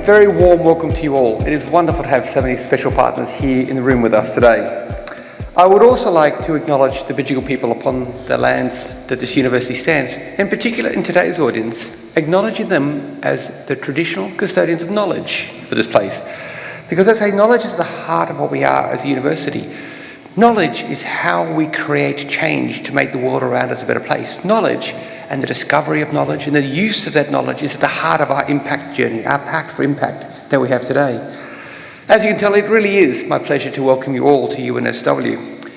very warm welcome to you all. It is wonderful to have so many special partners here in the room with us today. I would also like to acknowledge the Bidjigal people upon the lands that this university stands, in particular in today's audience, acknowledging them as the traditional custodians of knowledge for this place. Because I say knowledge is the heart of what we are as a university. Knowledge is how we create change to make the world around us a better place. Knowledge and the discovery of knowledge and the use of that knowledge is at the heart of our impact journey, our Pact for Impact that we have today. As you can tell, it really is my pleasure to welcome you all to UNSW.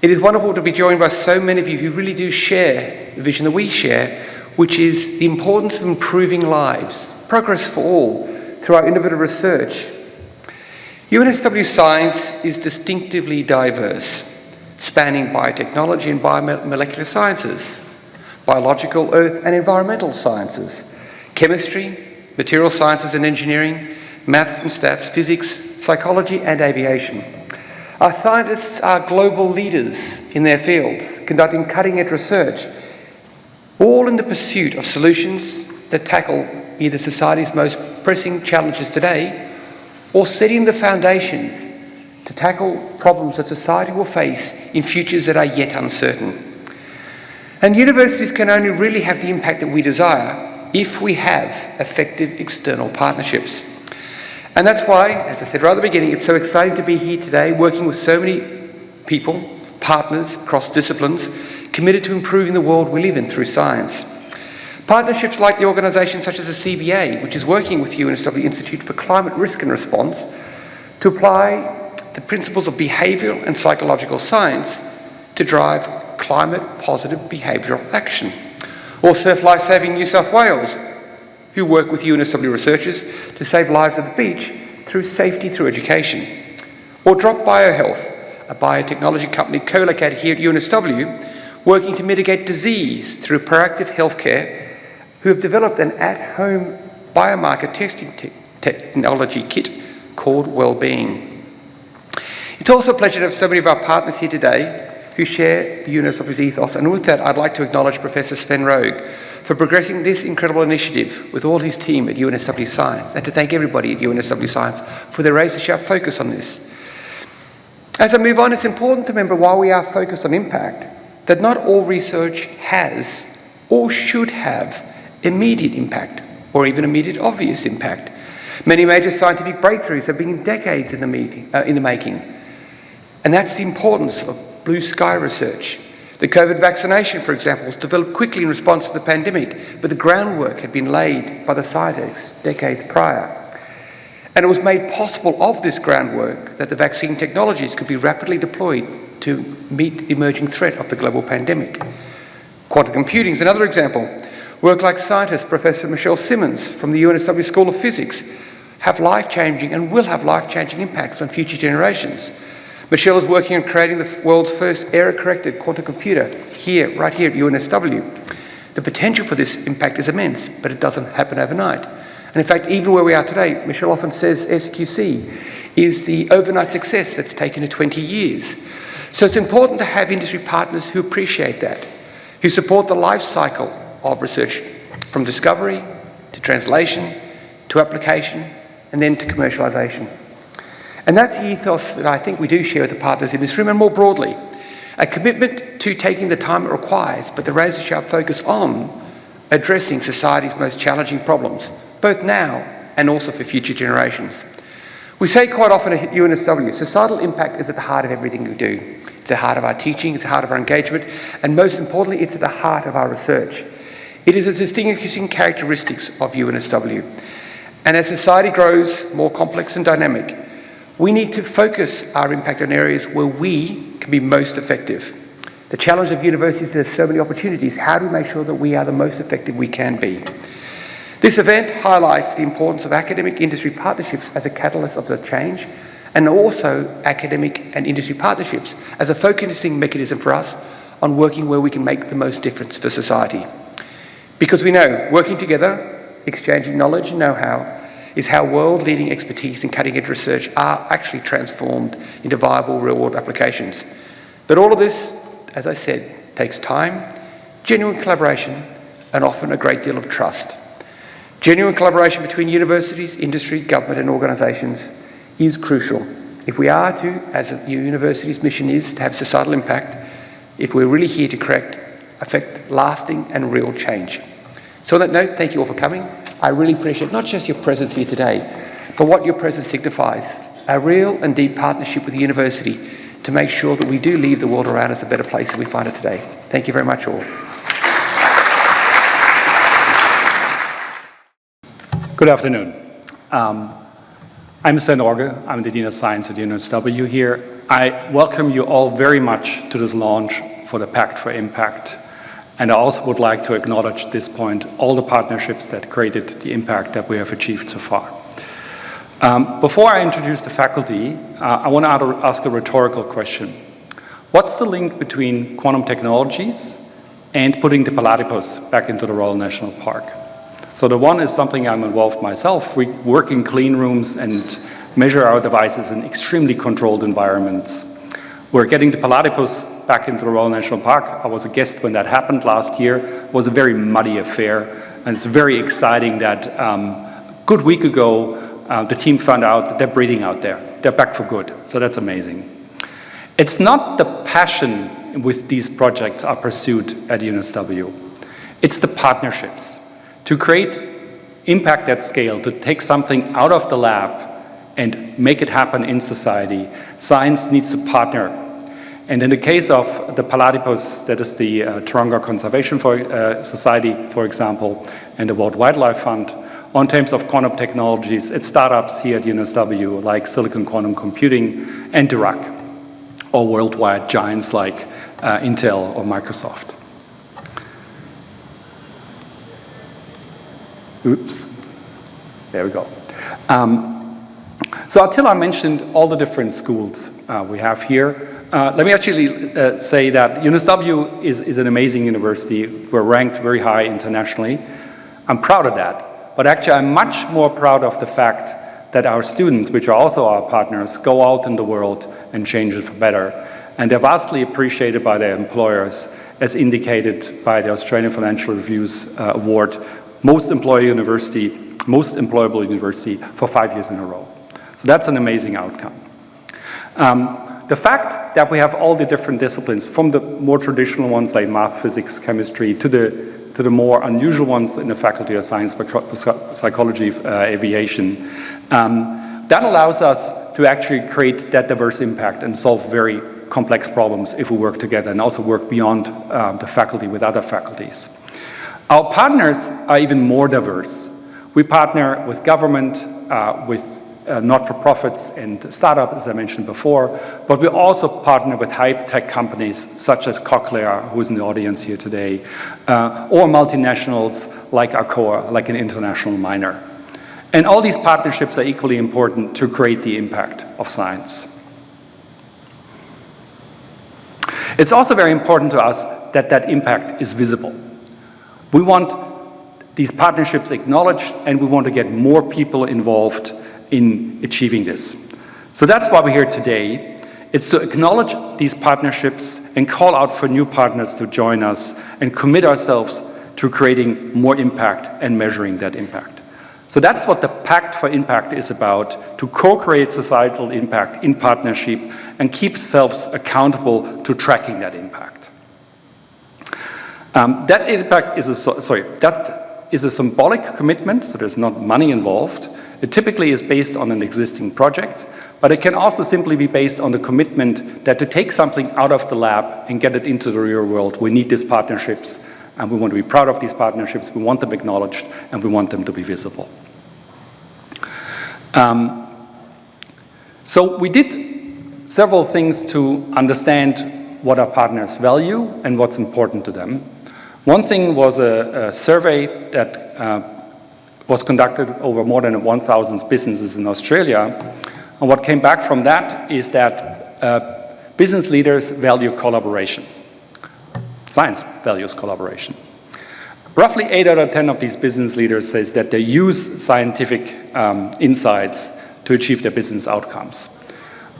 It is wonderful to be joined by so many of you who really do share the vision that we share, which is the importance of improving lives, progress for all, through our innovative research. UNSW Science is distinctively diverse, spanning biotechnology and biomolecular sciences, biological, earth and environmental sciences, chemistry, material sciences and engineering, maths and stats, physics, psychology and aviation. Our scientists are global leaders in their fields, conducting cutting-edge research, all in the pursuit of solutions that tackle either society's most pressing challenges today or setting the foundations to tackle problems that society will face in futures that are yet uncertain. And universities can only really have the impact that we desire if we have effective external partnerships. And that's why, as I said right at the beginning, it's so exciting to be here today working with so many people, partners across disciplines, committed to improving the world we live in through science. Partnerships like the organisations such as the CBA, which is working with UNSW Institute for Climate Risk and Response to apply the principles of behavioural and psychological science to drive climate-positive behavioural action. Or Surf Lifesaving New South Wales, who work with UNSW researchers to save lives at the beach through safety through education. Or Drop BioHealth, a biotechnology company co-located here at UNSW, working to mitigate disease through proactive healthcare, who have developed an at-home biomarker testing technology kit called Wellbeing. It's also a pleasure to have so many of our partners here today who share the UNSW's ethos. And with that, I'd like to acknowledge Professor Sven Rogue for progressing this incredible initiative with all his team at UNSW Science, and to thank everybody at UNSW Science for their razor-sharp focus on this. As I move on, it's important to remember, while we are focused on impact, that not all research has or should have immediate impact or even immediate obvious impact. Many major scientific breakthroughs have been decades in the making. And that's the importance of blue sky research. The COVID vaccination, for example, was developed quickly in response to the pandemic, but the groundwork had been laid by the scientists decades prior. And it was made possible of this groundwork that the vaccine technologies could be rapidly deployed to meet the emerging threat of the global pandemic. Quantum computing is another example. Work like scientist Professor Michelle Simmons from the UNSW School of Physics have life-changing and will have life-changing impacts on future generations. Michelle is working on creating the world's first error-corrected quantum computer right here at UNSW. The potential for this impact is immense, but it doesn't happen overnight. And in fact, even where we are today, Michelle often says SQC is the overnight success that's taken her 20 years. So it's important to have industry partners who appreciate that, who support the life cycle of research, from discovery to translation to application and then to commercialisation. And that's the ethos that I think we do share with the partners in this room, and more broadly, a commitment to taking the time it requires, but the razor-sharp focus on addressing society's most challenging problems, both now and also for future generations. We say quite often at UNSW, societal impact is at the heart of everything we do. It's at the heart of our teaching, it's at the heart of our engagement, and most importantly, it's at the heart of our research. It is a distinguishing characteristics of UNSW. And as society grows more complex and dynamic, we need to focus our impact on areas where we can be most effective. The challenge of universities is there's so many opportunities. How do we make sure that we are the most effective we can be? This event highlights the importance of academic industry partnerships as a catalyst of the change, and also academic and industry partnerships as a focusing mechanism for us on working where we can make the most difference for society. Because we know working together, exchanging knowledge and know-how, is how world-leading expertise and cutting-edge research are actually transformed into viable real-world applications. But all of this, as I said, takes time, genuine collaboration, and often a great deal of trust. Genuine collaboration between universities, industry, government and organisations is crucial. If we are to, as a university's mission is, to have societal impact, if we're really here to affect lasting and real change. So on that note, thank you all for coming. I really appreciate not just your presence here today, but what your presence signifies, a real and deep partnership with the university to make sure that we do leave the world around us a better place than we find it today. Thank you very much all. Good afternoon. I'm Sven Orge. I'm the Dean of Science at UNSW here. I welcome you all very much to this launch for the Pact for Impact. And I also would like to acknowledge at this point all the partnerships that created the impact that we have achieved so far. Before I introduce the faculty, I want to ask a rhetorical question. What's the link between quantum technologies and putting the platypus back into the Royal National Park? So the one is something I'm involved myself. We work in clean rooms and measure our devices in extremely controlled environments. We're getting the platypus back into the Royal National Park. I was a guest when that happened last year. It was a very muddy affair, and it's very exciting that a good week ago, the team found out that they're breeding out there. They're back for good, so that's amazing. It's not the passion with these projects are pursued at UNSW. It's the partnerships. To create impact at scale, to take something out of the lab and make it happen in society, science needs a partner. And in the case of the platypus, that is the Taronga Conservation Society, for example, and the World Wildlife Fund, on terms of quantum technologies, it's startups here at UNSW like Silicon Quantum Computing and Dirac, or worldwide giants like Intel or Microsoft. Oops, there we go. So Attila mentioned all the different schools we have here. Let me actually say that UNSW is an amazing university. We're ranked very high internationally. I'm proud of that. But actually, I'm much more proud of the fact that our students, which are also our partners, go out in the world and change it for better. And they're vastly appreciated by their employers, as indicated by the Australian Financial Review's award, most employable university for 5 years in a row. So that's an amazing outcome. The fact that we have all the different disciplines, from the more traditional ones like math, physics, chemistry, to the more unusual ones in the Faculty of Science, Psychology, Aviation, that allows us to actually create that diverse impact and solve very complex problems if we work together and also work beyond the faculty with other faculties. Our partners are even more diverse. We partner with government, with not-for-profits and startups, as I mentioned before, but we also partner with high-tech companies such as Cochlear, who is in the audience here today, or multinationals like Arcoa, like an international miner. And all these partnerships are equally important to create the impact of science. It's also very important to us that that impact is visible. We want these partnerships acknowledged, and we want to get more people involved in achieving this. So that's why we're here today. It's to acknowledge these partnerships and call out for new partners to join us and commit ourselves to creating more impact and measuring that impact. So that's what the Pact for Impact is about, to co-create societal impact in partnership and keep ourselves accountable to tracking that impact. That is a symbolic commitment, so there's not money involved. It typically is based on an existing project, but it can also simply be based on the commitment that to take something out of the lab and get it into the real world, we need these partnerships, and we want to be proud of these partnerships, we want them acknowledged, and we want them to be visible. So we did several things to understand what our partners value and what's important to them. One thing was a survey that was conducted over more than 1,000 businesses in Australia. And what came back from that is that business leaders value collaboration. Science values collaboration. Roughly 8 out of 10 of these business leaders says that they use scientific insights to achieve their business outcomes.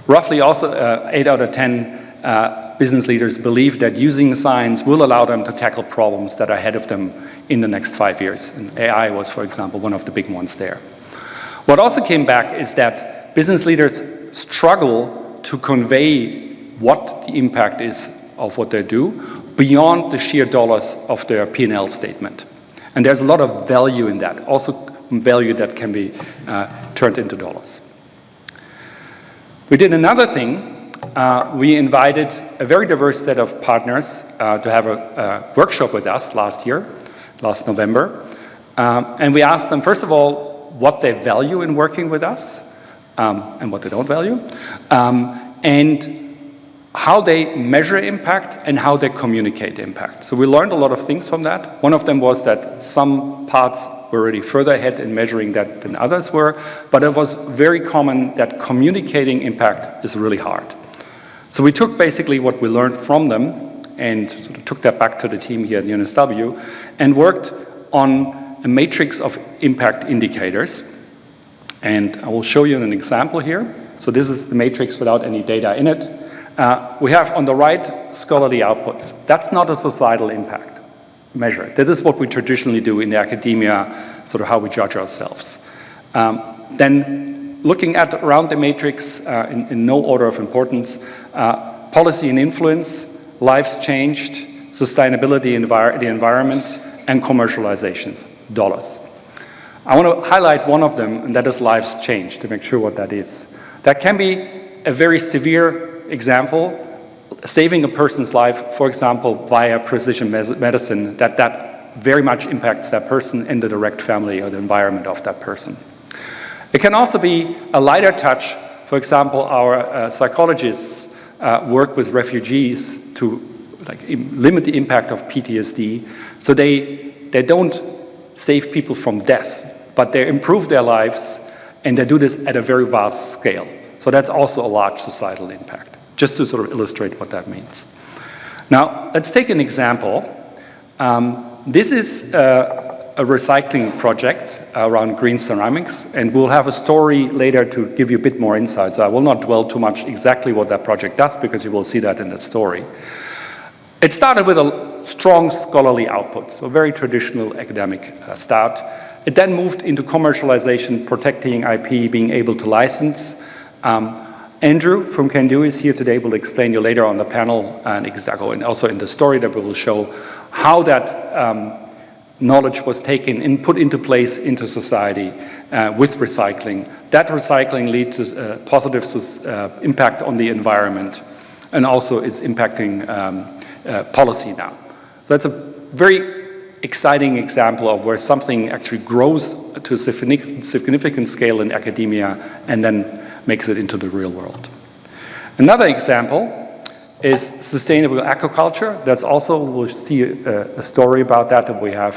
Roughly also 8 out of 10 business leaders believe that using science will allow them to tackle problems that are ahead of them in the next 5 years. And AI was, for example, one of the big ones there. What also came back is that business leaders struggle to convey what the impact is of what they do beyond the sheer dollars of their P&L statement. And there's a lot of value in that, also value that can be turned into dollars. We did another thing. We invited a very diverse set of partners to have a workshop with us last November. And we asked them, first of all, what they value in working with us and what they don't value, and how they measure impact and how they communicate impact. So we learned a lot of things from that. One of them was that some parts were already further ahead in measuring that than others were, but it was very common that communicating impact is really hard. So we took basically what we learned from them and sort of took that back to the team here at UNSW and worked on a matrix of impact indicators. And I will show you an example here. So this is the matrix without any data in it. We have on the right scholarly outputs. That's not a societal impact measure. That is what we traditionally do in the academia, sort of how we judge ourselves. Then looking at around the matrix in no order of importance, policy and influence, lives changed, sustainability, the environment, and commercializations, dollars. I want to highlight one of them, and that is lives changed, to make sure what that is. That can be a very severe example, saving a person's life, for example, via precision medicine, that very much impacts that person and the direct family or the environment of that person. It can also be a lighter touch. For example, our psychologists work with refugees to limit the impact of PTSD. So they don't save people from death, but they improve their lives, and they do this at a very vast scale. So that's also a large societal impact, just to sort of illustrate what that means. Now, let's take an example. This is a recycling project around green ceramics, and we'll have a story later to give you a bit more insight. So I will not dwell too much exactly what that project does, because you will see that in the story. It started with a strong scholarly output, so very traditional academic start. It then moved into commercialization, protecting IP, being able to license. Andrew from Can Do is here today, will explain you later on the panel and also in the story that we will show how that knowledge was taken and put into place into society with recycling. That recycling leads to a positive impact on the environment, and also is impacting policy now. So that's a very exciting example of where something actually grows to a significant scale in academia and then makes it into the real world. Another example is sustainable aquaculture. That's also, we'll see a story about that, and we have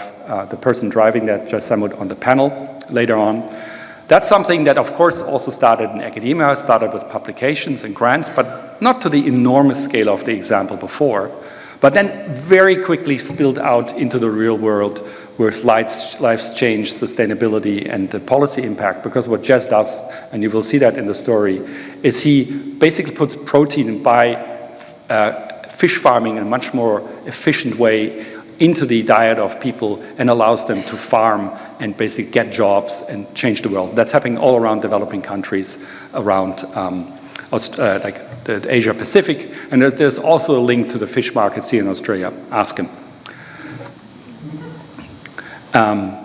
the person driving that, Jess Samud, on the panel later on. That's something that, of course, also started in academia, started with publications and grants, but not to the enormous scale of the example before, but then very quickly spilled out into the real world where lives change, sustainability, and the policy impact. Because what Jess does, and you will see that in the story, is he basically puts protein by fish farming in a much more efficient way into the diet of people and allows them to farm and basically get jobs and change the world. That's happening all around developing countries, around like the Asia Pacific, and there's also a link to the fish markets here in Australia. Ask him.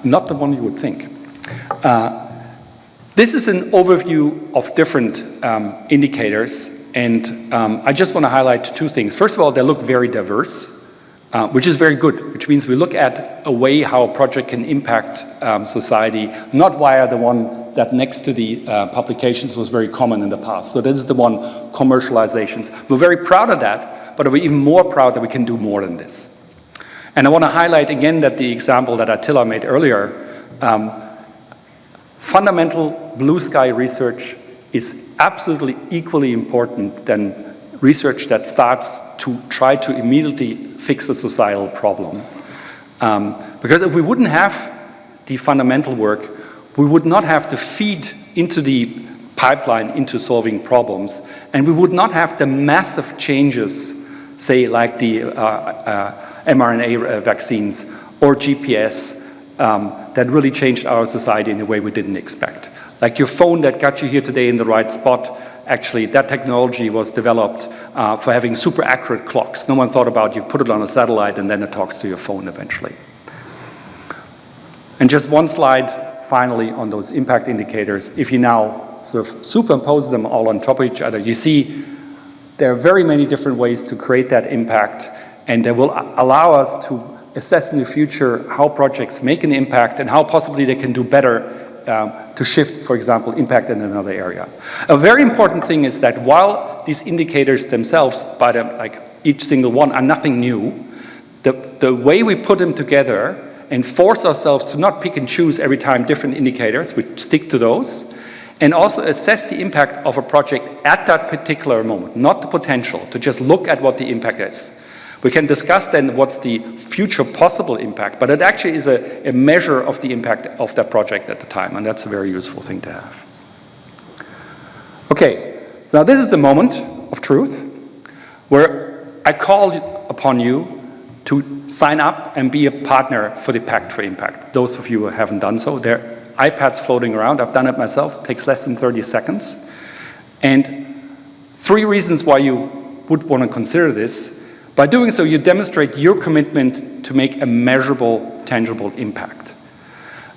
Not the one you would think. This is an overview of different indicators, and I just want to highlight two things. First of all, they look very diverse, which is very good, which means we look at a way how a project can impact society, not via the one that next to the publications was very common in the past. So this is the one, commercializations. We're very proud of that, but we're even more proud that we can do more than this. And I want to highlight again that the example that Attila made earlier, fundamental blue sky research is absolutely equally important than research that starts to try to immediately fix a societal problem. Because if we wouldn't have the fundamental work, we would not have to feed into the pipeline into solving problems, and we would not have the massive changes say like the mRNA vaccines or GPS, that really changed our society in a way we didn't expect. Like your phone that got you here today in the right spot, actually that technology was developed for having super accurate clocks. No one thought about you put it on a satellite and then it talks to your phone eventually. And just one slide finally on those impact indicators. If you now sort of superimpose them all on top of each other, you see there are very many different ways to create that impact, and that will allow us to assess in the future how projects make an impact and how possibly they can do better to shift, for example, impact in another area. A very important thing is that while these indicators themselves, by them, like each single one, are nothing new, the way we put them together and force ourselves to not pick and choose every time different indicators, we stick to those, and also assess the impact of a project at that particular moment, not the potential, to just look at what the impact is. We can discuss then what's the future possible impact, but it actually is a measure of the impact of that project at the time, and that's a very useful thing to have. Okay, so now this is the moment of truth where I call upon you to sign up and be a partner for the Pact for Impact. Those of you who haven't done so, there are iPads floating around. I've done it myself. It takes less than 30 seconds. And 3 reasons why you would want to consider this. By doing so, you demonstrate your commitment to make a measurable, tangible impact.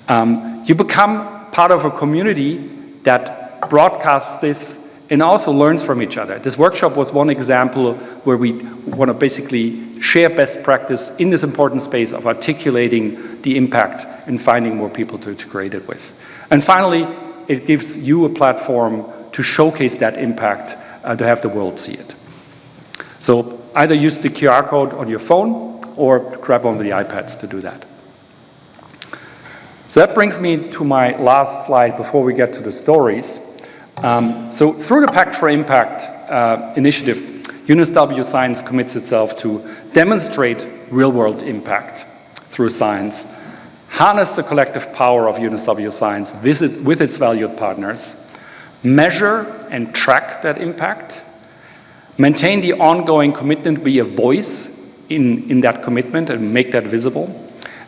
You become part of a community that broadcasts this and also learns from each other. This workshop was one example where we want to basically share best practice in this important space of articulating the impact and finding more people to create it with. And finally, it gives you a platform to showcase that impact, to have the world see it. So either use the QR code on your phone or grab one of the iPads to do that. So that brings me to my last slide before we get to the stories. So through the Pact for Impact initiative, UNSW Science commits itself to demonstrate real-world impact through science, harness the collective power of UNSW Science with its valued partners, measure and track that impact, maintain the ongoing commitment, be a voice in that commitment and make that visible,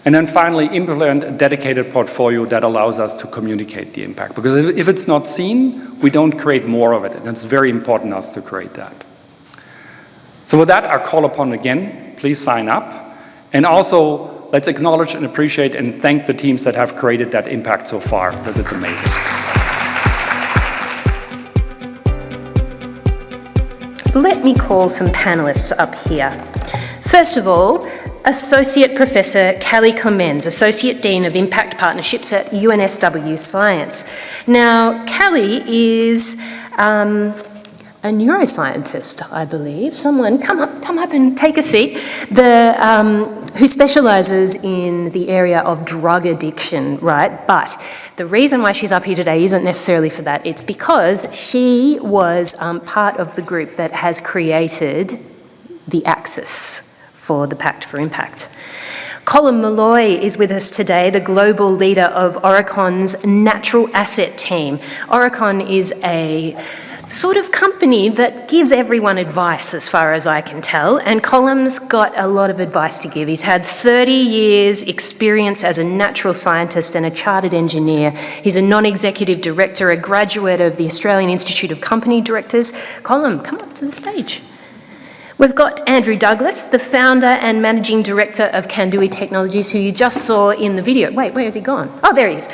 and then finally implement a dedicated portfolio that allows us to communicate the impact. Because if it's not seen, we don't create more of it, and it's very important us to create that. So with that, I call upon again, please sign up, and also let's acknowledge and appreciate and thank the teams that have created that impact so far, because it's amazing. Let me call some panelists up here. First of all, Associate Professor Callie Comens, Associate Dean of Impact Partnerships at UNSW Science. Now, Callie is a neuroscientist, I believe. Someone come up and take a seat. Who specialises in the area of drug addiction, right? But the reason why she's up here today isn't necessarily for that. It's because she was part of the group that has created the axis for the Pact for Impact. Colin Malloy is with us today, the global leader of Oricon's natural asset team. Oricon is a sort of company that gives everyone advice as far as I can tell, and Colin's got a lot of advice to give. He's had 30 years experience as a natural scientist and a chartered engineer. He's a non-executive director, a graduate of the Australian Institute of Company Directors. Colin, come up to the stage. We've got Andrew Douglas, the founder and managing director of Kandui Technologies, who you just saw in the video. Wait, where has he gone? Oh, there he is.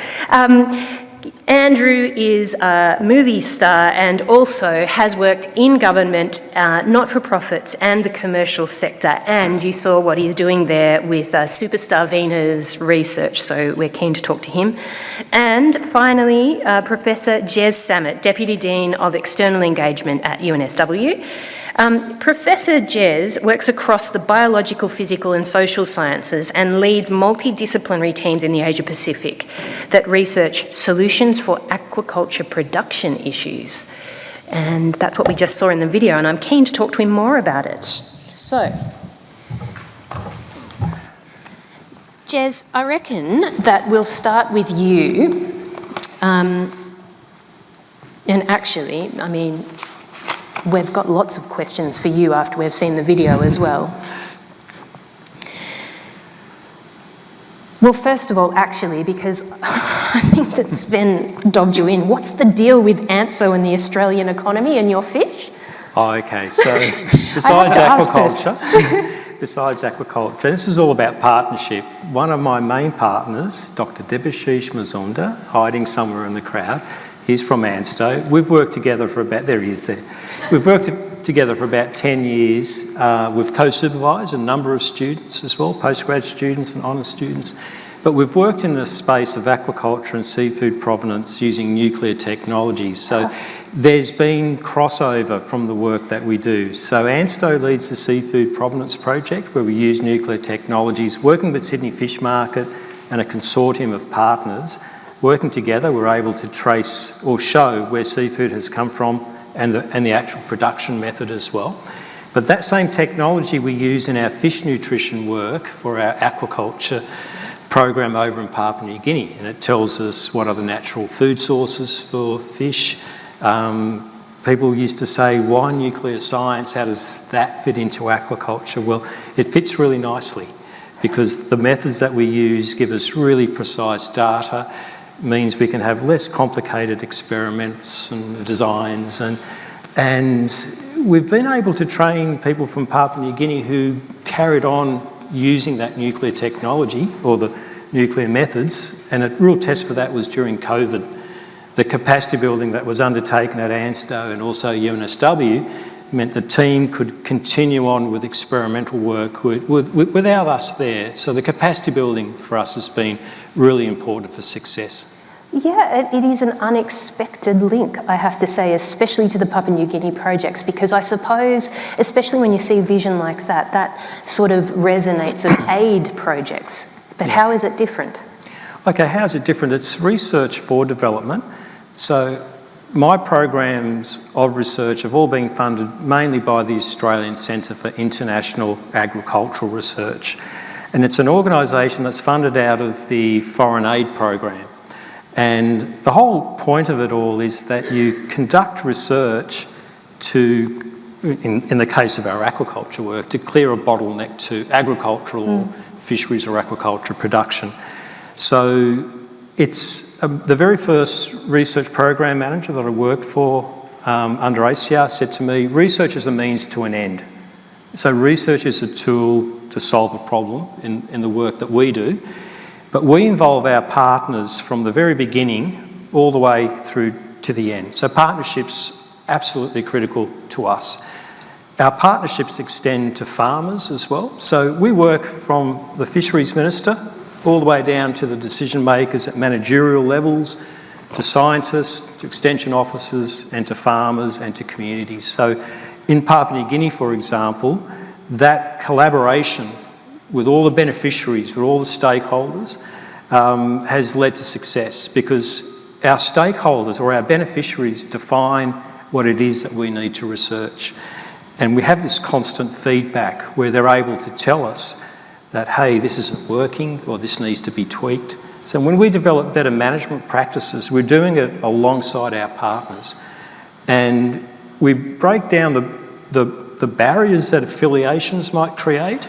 Andrew is a movie star and also has worked in government, not-for-profits and the commercial sector, and you saw what he's doing there with Superstar Vena's research, so we're keen to talk to him. And finally, Professor Jez Samet, Deputy Dean of External Engagement at UNSW. Professor Jez works across the biological, physical and social sciences and leads multidisciplinary teams in the Asia Pacific that research solutions for aquaculture production issues. And that's what we just saw in the video, and I'm keen to talk to him more about it. So, Jez, I reckon that we'll start with you. And actually, I mean, we've got lots of questions for you after we've seen the video as well. Well, first of all, actually, because I think that Sven dogged you in, what's the deal with ANSO and the Australian economy and your fish? Oh, okay, so besides aquaculture, this is all about partnership. One of my main partners, Dr. Debashish Mazumdar, hiding somewhere in the crowd, he's from ANSTO. We've worked together for about, there he is there. We've worked together for about 10 years. We've co-supervised a number of students as well, postgrad students and honours students. But we've worked in the space of aquaculture and seafood provenance using nuclear technologies. So there's been crossover from the work that we do. So ANSTO leads the Seafood Provenance Project, where we use nuclear technologies, working with Sydney Fish Market and a consortium of partners. Working together, we're able to trace or show where seafood has come from and the actual production method as well. But that same technology we use in our fish nutrition work for our aquaculture program over in Papua New Guinea, and it tells us what are the natural food sources for fish. People used to say, why nuclear science? How does that fit into aquaculture? Well, it fits really nicely because the methods that we use give us really precise data, means we can have less complicated experiments and designs, and we've been able to train people from Papua New Guinea who carried on using that nuclear technology or the nuclear methods, and a real test for that was during COVID. The capacity building that was undertaken at ANSTO and also UNSW meant the team could continue on with experimental work without us there. So the capacity building for us has been really important for success. Yeah, it is an unexpected link, I have to say, especially to the Papua New Guinea projects, because I suppose, especially when you see vision like that, that sort of resonates of aid projects. But how is it different? Okay, how is it different? It's research for development. So my programs of research have all been funded mainly by the Australian Centre for International Agricultural Research. And it's an organisation that's funded out of the foreign aid program. And the whole point of it all is that you conduct research to, in the case of our aquaculture work, to clear a bottleneck to agricultural fisheries or aquaculture production. So it's the very first research program manager that I worked for under ACR said to me, research is a means to an end. So research is a tool to solve a problem in the work that we do. But we involve our partners from the very beginning all the way through to the end. So partnerships absolutely critical to us. Our partnerships extend to farmers as well. So we work from the Fisheries Minister all the way down to the decision makers at managerial levels, to scientists, to extension officers, and to farmers and to communities. So in Papua New Guinea, for example, that collaboration with all the beneficiaries, with all the stakeholders, has led to success because our stakeholders or our beneficiaries define what it is that we need to research. And we have this constant feedback where they're able to tell us that, hey, this isn't working or this needs to be tweaked. So when we develop better management practices, we're doing it alongside our partners. And we break down the barriers that affiliations might create.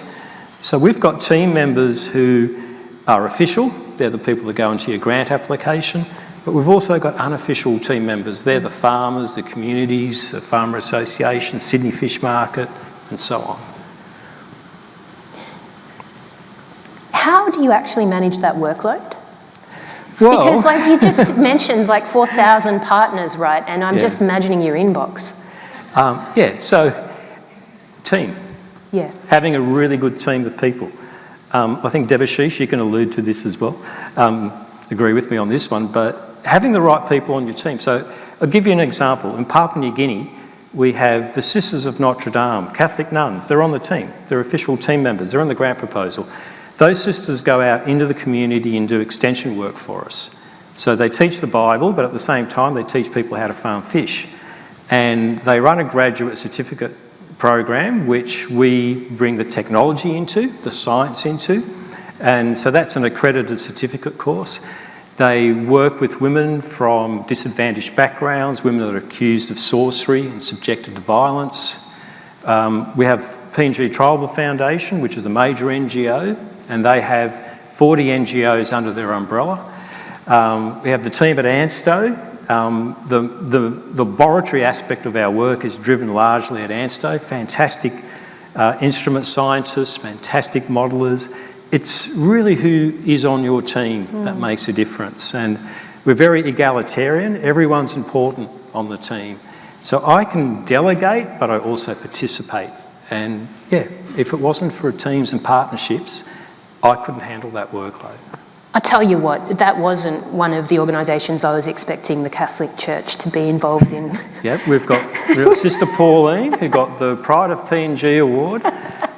So we've got team members who are official, they're the people that go into your grant application, but we've also got unofficial team members. They're the farmers, the communities, the farmer association, Sydney Fish Market, and so on. How do you actually manage that workload? Well, Because like you just mentioned like 4,000 partners, right? And I'm just imagining your inbox. So team. Yeah. Having a really good team of people. I think Debashish, you can allude to this as well, agree with me on this one, but having the right people on your team. So I'll give you an example. In Papua New Guinea, we have the Sisters of Notre Dame, Catholic nuns. They're on the team. They're official team members. They're on the grant proposal. Those sisters go out into the community and do extension work for us. So they teach the Bible, but at the same time, they teach people how to farm fish. And they run a graduate certificate program, which we bring the technology into, the science into. And so that's an accredited certificate course. They work with women from disadvantaged backgrounds, women that are accused of sorcery and subjected to violence. We have PNG Tribal Foundation, which is a major NGO, and they have 40 NGOs under their umbrella. We have the team at ANSTO. The laboratory aspect of our work is driven largely at ANSTO. Fantastic instrument scientists, fantastic modellers. It's really who is on your team that makes a difference. And we're very egalitarian. Everyone's important on the team. So I can delegate, but I also participate. And yeah, if it wasn't for teams and partnerships, I couldn't handle that workload. I tell you what, that wasn't one of the organisations I was expecting the Catholic Church to be involved in. Yeah, we've got Sister Pauline, who got the Pride of PNG Award.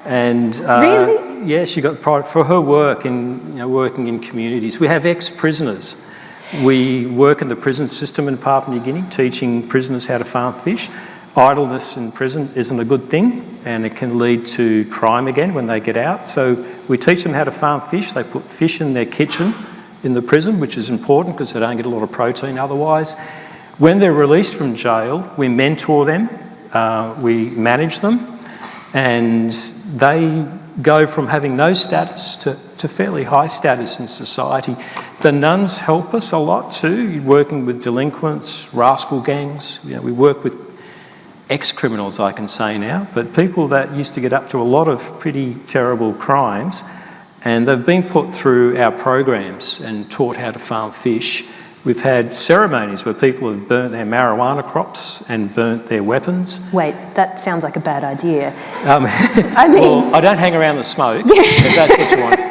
And really? Yeah, she got pride for her work in working in communities. We have ex-prisoners. We work in the prison system in Papua New Guinea, teaching prisoners how to farm fish. Idleness in prison isn't a good thing, and it can lead to crime again when they get out. So we teach them how to farm fish. They put fish in their kitchen in the prison, which is important because they don't get a lot of protein otherwise. When they're released from jail, we mentor them, we manage them, and they go from having no status to fairly high status in society. The nuns help us a lot too, working with delinquents, rascal gangs. We work with ex-criminals, I can say now, but people that used to get up to a lot of pretty terrible crimes, and they've been put through our programs and taught how to farm fish. We've had ceremonies where people have burnt their marijuana crops and burnt their weapons. Wait, that sounds like a bad idea. I mean... Well, I don't hang around the smoke, if that's what you want.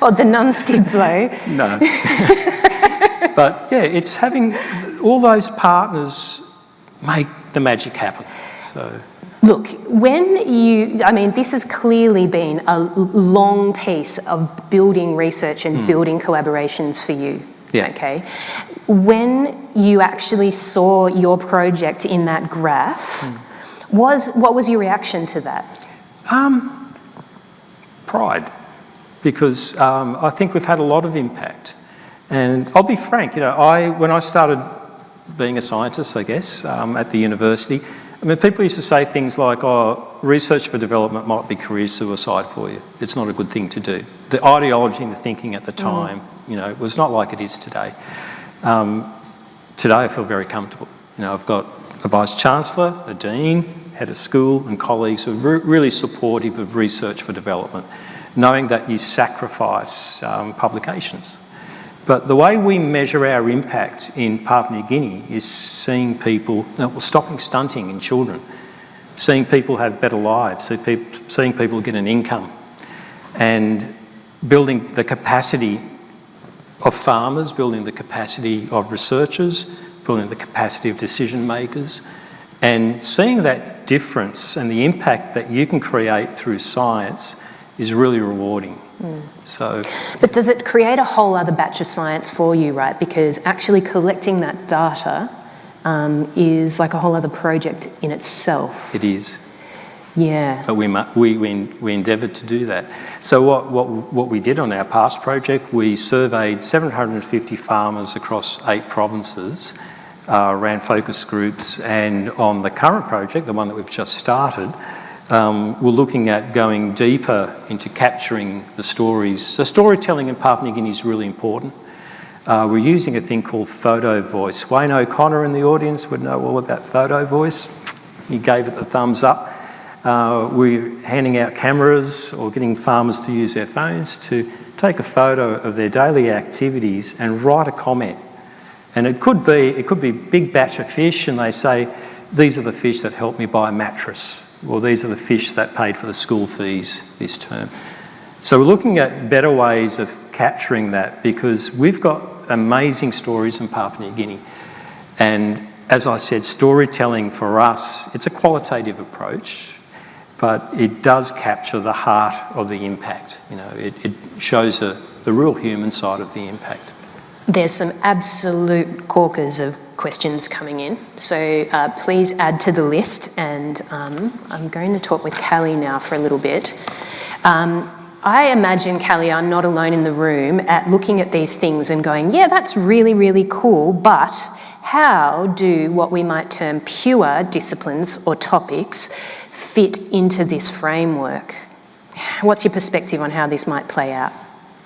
Oh, the nuns did blow. No. But yeah, it's having all those partners make the magic happen. So... Look, this has clearly been a long piece of building research and building collaborations for you. Yeah. Okay. When you actually saw your project in that graph, what was your reaction to that? Pride, because I think we've had a lot of impact. And I'll be frank, when I started being a scientist, I guess, at the university, people used to say things like, research for development might be career suicide for you. It's not a good thing to do. The ideology and the thinking at the time, was not like it is today. Today I feel very comfortable. I've got a Vice-Chancellor, a Dean, head of school and colleagues who are really supportive of research for development, knowing that you sacrifice publications. But the way we measure our impact in Papua New Guinea is seeing people, stopping stunting in children, seeing people have better lives, seeing people get an income, and building the capacity of farmers, building the capacity of researchers, building the capacity of decision makers, and seeing that difference and the impact that you can create through science is really rewarding. But does it create a whole other batch of science for you, right? Because actually collecting that data is like a whole other project in itself. It is. Yeah. But we endeavoured to do that. So what we did on our past project, we surveyed 750 farmers across 8 provinces, ran focus groups, and on the current project, the one that we've just started, we're looking at going deeper into capturing the stories. So storytelling in Papua New Guinea is really important. We're using a thing called photo voice. Wayne O'Connor in the audience would know all about photo voice. He gave it the thumbs up. We're handing out cameras or getting farmers to use their phones to take a photo of their daily activities and write a comment. And it could be a big batch of fish, and they say, these are the fish that helped me buy a mattress. Well, these are the fish that paid for the school fees this term. So we're looking at better ways of capturing that, because we've got amazing stories in Papua New Guinea. And as I said, storytelling for us, it's a qualitative approach, but it does capture the heart of the impact. It shows the real human side of the impact. There's some absolute corkers of questions coming in, so please add to the list, and I'm going to talk with Callie now for a little bit. I imagine, Callie, I'm not alone in the room at looking at these things and going, yeah, that's really, really cool, but how do what we might term pure disciplines or topics fit into this framework? What's your perspective on how this might play out?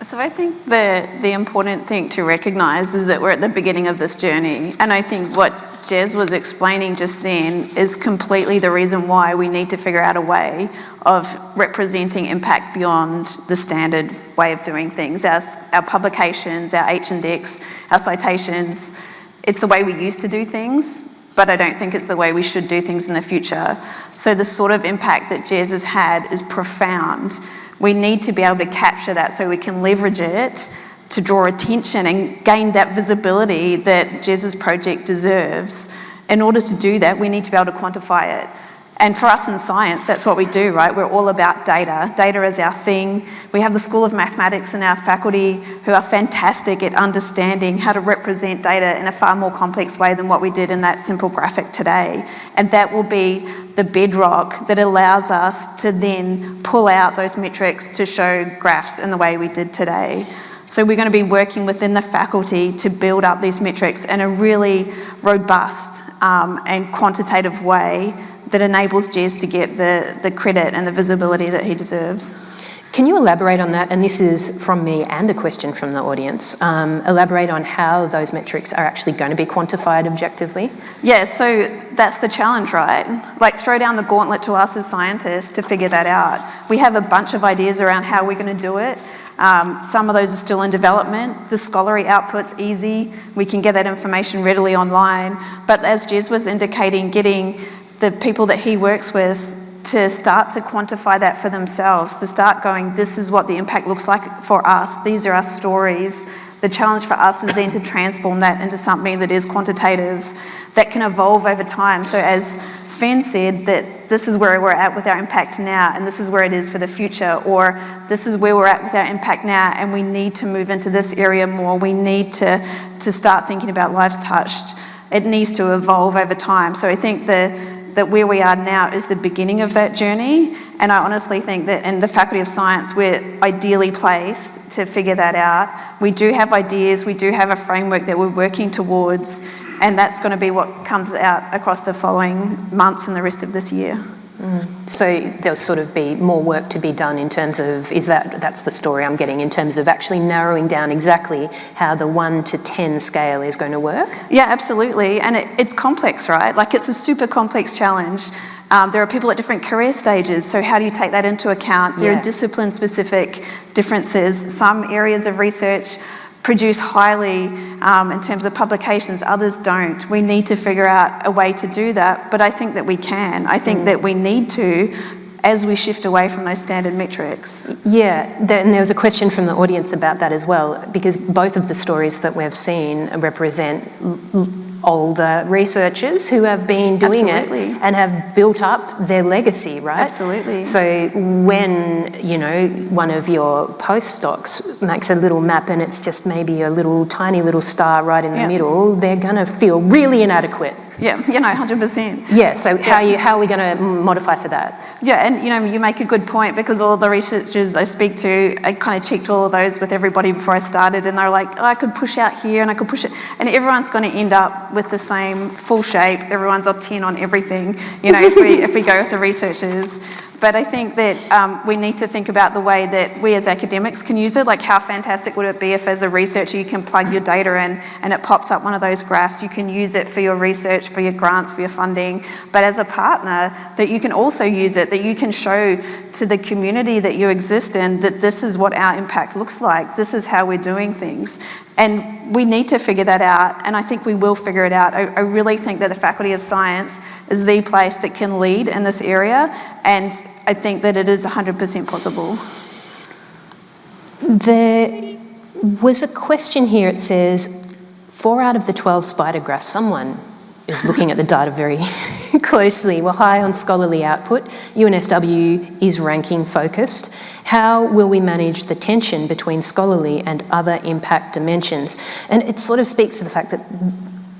So I think the important thing to recognise is that we're at the beginning of this journey, and I think what Jez was explaining just then is completely the reason why we need to figure out a way of representing impact beyond the standard way of doing things. Our publications, our H-index, our citations, it's the way we used to do things, but I don't think it's the way we should do things in the future. So the sort of impact that Jez has had is profound. We need to be able to capture that so we can leverage it to draw attention and gain that visibility that Jez's project deserves. In order to do that, we need to be able to quantify it. And for us in science, that's what we do, right? We're all about data. Data is our thing. We have the School of Mathematics in our faculty who are fantastic at understanding how to represent data in a far more complex way than what we did in that simple graphic today. And that will be the bedrock that allows us to then pull out those metrics to show graphs in the way we did today. So we're going to be working within the faculty to build up these metrics in a really robust and quantitative way that enables Jez to get the credit and the visibility that he deserves. Can you elaborate on that? And this is from me and a question from the audience. Elaborate on how those metrics are actually going to be quantified objectively? Yeah, so that's the challenge, right? Like, throw down the gauntlet to us as scientists to figure that out. We have a bunch of ideas around how we're going to do it. Some of those are still in development. The scholarly output's easy. We can get that information readily online. But as Jez was indicating, getting the people that he works with to start to quantify that for themselves, to start going, this is what the impact looks like for us, these are our stories. The challenge for us is then to transform that into something that is quantitative, that can evolve over time. So as Sven said, that this is where we're at with our impact now, and this is where it is for the future, or this is where we're at with our impact now, and we need to move into this area more. We need to start thinking about lives touched. It needs to evolve over time. So I think that where we are now is the beginning of that journey, and I honestly think that in the Faculty of Science we're ideally placed to figure that out. We do have ideas, we do have a framework that we're working towards, and that's going to be what comes out across the following months and the rest of this year. So there'll sort of be more work to be done in terms of, that's the story I'm getting, in terms of actually narrowing down exactly how the 1 to 10 scale is going to work? Yeah, absolutely. And it's complex, right? Like, it's a super complex challenge. There are people at different career stages, so how do you take that into account? There are discipline-specific differences. Some areas of research produce highly in terms of publications, others don't. We need to figure out a way to do that, but I think that we can. I think that we need to, as we shift away from those standard metrics. Yeah, and there was a question from the audience about that as well, because both of the stories that we've seen represent older researchers who have been doing it and have built up their legacy, right? Absolutely. So when, one of your postdocs makes a little map and it's just maybe a little tiny little star right in the middle, they're going to feel really inadequate. Yeah, 100%. Yeah, so how are we going to modify for that? Yeah, and you make a good point, because all the researchers I speak to, I kind of checked all of those with everybody before I started, and they're like, I could push out here and I could push it, and everyone's going to end up with the same full shape. Everyone's up 10 on everything, if we go with the researchers. But I think that we need to think about the way that we as academics can use it. Like, how fantastic would it be if as a researcher you can plug your data in and it pops up one of those graphs. You can use it for your research, for your grants, for your funding. But as a partner, that you can also use it, that you can show to the community that you exist in that this is what our impact looks like. This is how we're doing things. And we need to figure that out, and I think we will figure it out. I really think that the Faculty of Science is the place that can lead in this area, and I think that it is 100% possible. There was a question here. It says, 4 out of the 12 spider graphs, someone is looking at the data very closely, were high on scholarly output. UNSW is ranking focused. How will we manage the tension between scholarly and other impact dimensions? And it sort of speaks to the fact that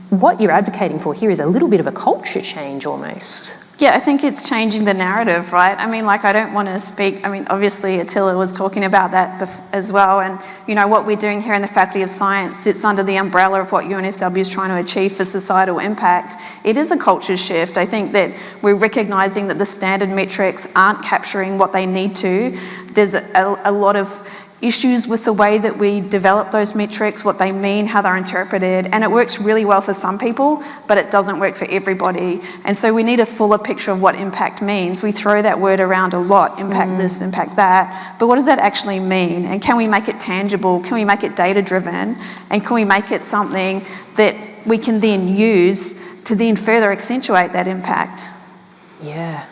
what you're advocating for here is a little bit of a culture change almost. Yeah, I think it's changing the narrative, right? I mean, like, I don't want to speak, I mean, obviously Attila was talking about that as well, and, you know, what we're doing here in the Faculty of Science sits under the umbrella of what UNSW is trying to achieve for societal impact. It is a culture shift. I think that we're recognising that the standard metrics aren't capturing what they need to. There's a lot of issues with the way that we develop those metrics, what they mean, how they're interpreted, and it works really well for some people, but it doesn't work for everybody. And so we need a fuller picture of what impact means. We throw that word around a lot, impact this, impact that, but what does that actually mean? And can we make it tangible? Can we make it data-driven? And can we make it something that we can then use to then further accentuate that impact? Yeah.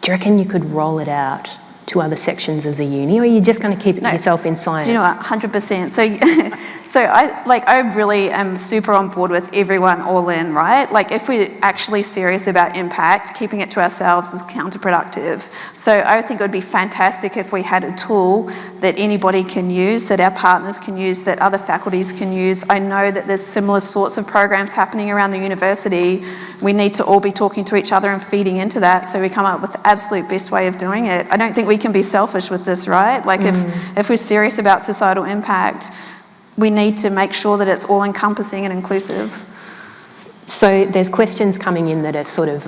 Do you reckon you could roll it out to other sections of the uni, or are you just going to keep it to yourself in science? Do you know what? 100%. So I really am super on board with everyone all in, right? Like, if we're actually serious about impact, keeping it to ourselves is counterproductive. So I think it would be fantastic if we had a tool that anybody can use, that our partners can use, that other faculties can use. I know that there's similar sorts of programs happening around the university. We need to all be talking to each other and feeding into that, so we come up with the absolute best way of doing it. I don't think we can be selfish with this, right? Like, if we're serious about societal impact, we need to make sure that it's all encompassing and inclusive. So there's questions coming in that are sort of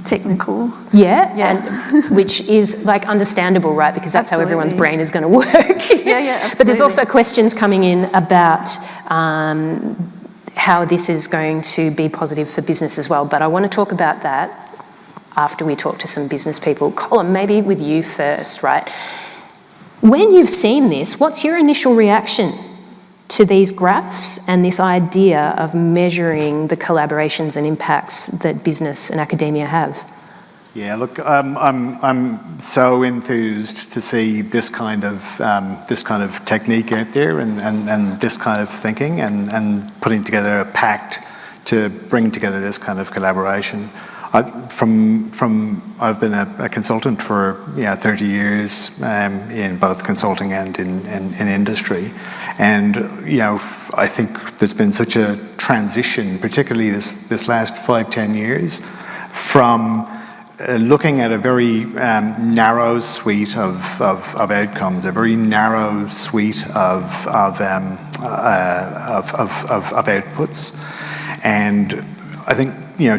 technical. Yeah. And which is like understandable, right? Because that's Absolutely. how everyone's brain is going to work. Yeah, absolutely. But there's also questions coming in about how this is going to be positive for business as well. But I want to talk about that after we talk to some business people. Colin, maybe with you first, right? When you've seen this, what's your initial reaction to these graphs and this idea of measuring the collaborations and impacts that business and academia have? Yeah, look, I'm so enthused to see this kind of technique out there, and this kind of thinking, and putting together a pact to bring together this kind of collaboration. I've been a consultant for 30 years in both consulting and in industry, and I think there's been such a transition, particularly this last 5-10 years, from looking at a very narrow suite of outcomes, a very narrow suite of outputs, and I think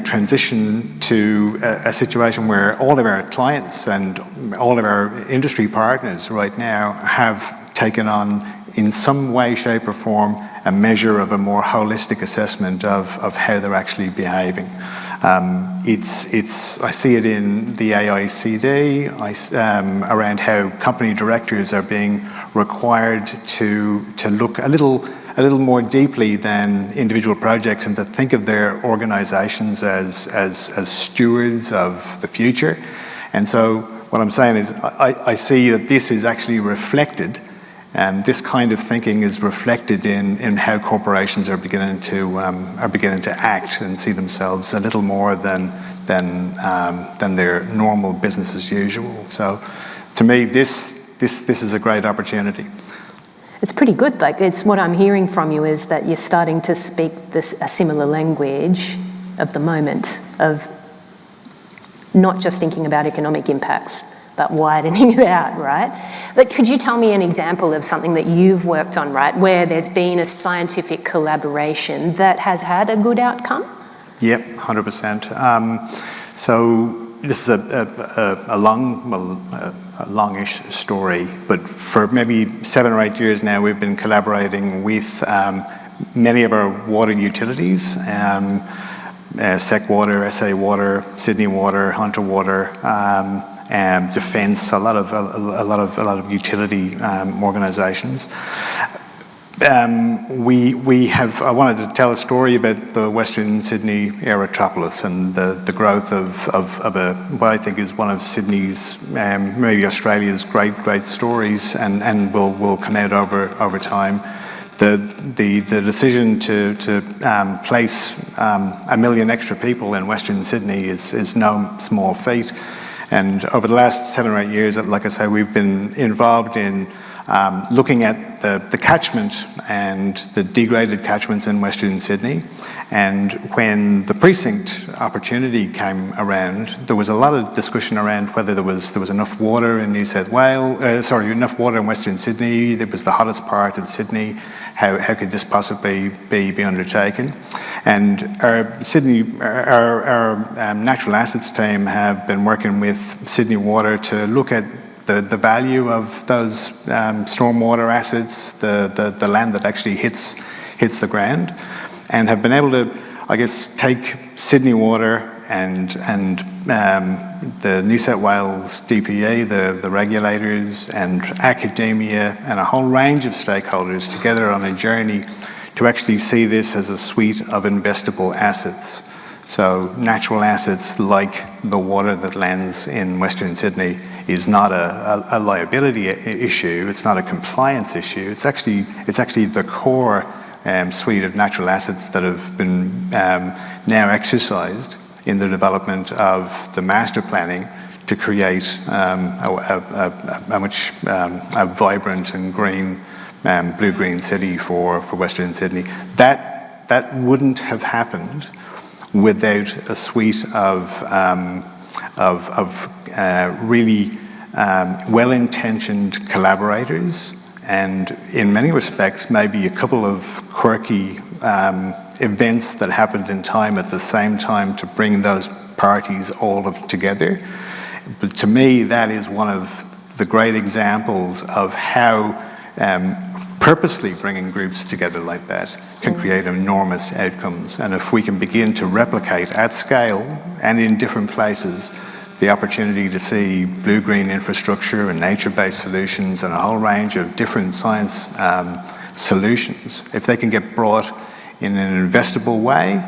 transition to a situation where all of our clients and all of our industry partners right now have taken on, in some way, shape or form, a measure of a more holistic assessment of how they're actually behaving. I see it in the AICD around how company directors are being required to look a little more deeply than individual projects, and to think of their organizations as stewards of the future. And so what I'm saying is I see that this is actually reflected, and this kind of thinking is reflected in how corporations are beginning to act and see themselves a little more than their normal business as usual. So to me, this is a great opportunity. It's pretty good. Like, it's what I'm hearing from you is that you're starting to speak a similar language of the moment, of not just thinking about economic impacts, but widening it out, right? But could you tell me an example of something that you've worked on, right, where there's been a scientific collaboration that has had a good outcome? Yep, 100%. So this is a longish story, but for maybe 7 or 8 years now, we've been collaborating with many of our water utilities, SEC Water, SA Water, Sydney Water, Hunter Water, Defence, a lot of utility organisations. I wanted to tell a story about the Western Sydney Aerotropolis and the growth of what I think is one of Sydney's, maybe Australia's great stories, and will come out over time. The decision to place 1 million extra people in Western Sydney is no small feat. And over the last 7 or 8 years, like I say, we've been involved in looking at the catchment and the degraded catchments in Western Sydney, And when the precinct opportunity came around, there was a lot of discussion around whether there was enough water in New South Wales, enough water in Western Sydney. It was the hottest part of Sydney. How could this possibly be undertaken? And our natural assets team have been working with Sydney Water to look at the value of those stormwater assets, the land that actually hits the ground, and have been able to, I guess, take Sydney Water and the New South Wales DPE, the regulators, and academia, and a whole range of stakeholders together on a journey to actually see this as a suite of investable assets. So natural assets like the water that lands in Western Sydney is not a liability issue, it's not a compliance issue, it's actually the core suite of natural assets that have been now exercised in the development of the master planning to create a much vibrant and green, blue-green city for Western Sydney. That wouldn't have happened without a suite of really well-intentioned collaborators, and in many respects maybe a couple of quirky events that happened in time at the same time to bring those parties all together. But to me, that is one of the great examples of how purposely bringing groups together like that can create enormous outcomes. And if we can begin to replicate at scale and in different places the opportunity to see blue-green infrastructure and nature-based solutions and a whole range of different science solutions, if they can get brought in an investable way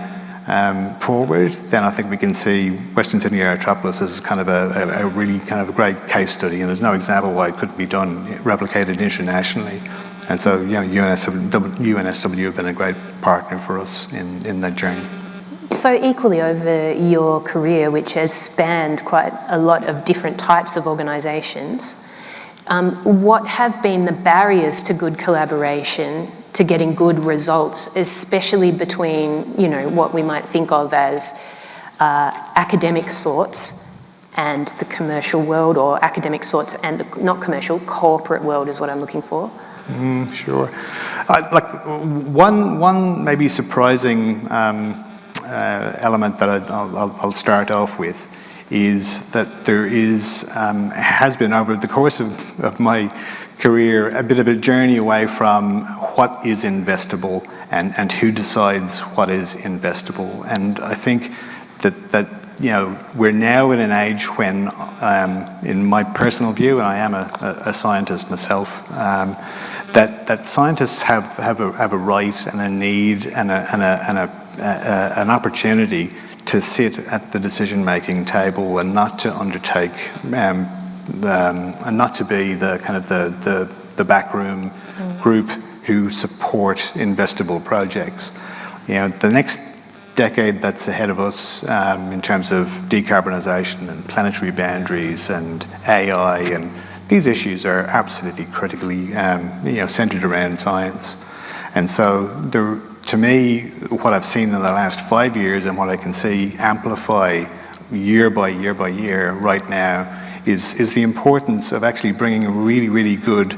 forward, then I think we can see Western Sydney Aerotropolis as kind of a really kind of a great case study, and there's no example why it couldn't be done, replicated internationally. And so, you know, UNSW have been a great partner for us in that journey. So equally over your career, which has spanned quite a lot of different types of organisations, what have been the barriers to good collaboration, to getting good results, especially between, you know, what we might think of as academic sorts and the commercial world, or academic sorts and the not commercial, corporate world is what I'm looking for? Sure. Like one maybe surprising element that I'll start off with is that there has been over the course of my career a bit of a journey away from what is investable and who decides what is investable. And I think that you know, we're now in an age when, in my personal view, and I am a scientist myself, that scientists have a right and a need and an opportunity to sit at the decision-making table and not to undertake and not to be the kind of the backroom group who support investable projects. You know, the next decade that's ahead of us in terms of decarbonisation and planetary boundaries and AI, and these issues are absolutely critically centred around science. And so to me, what I've seen in the last 5 years and what I can see amplify year by year by year right now is the importance of actually bringing a really, really good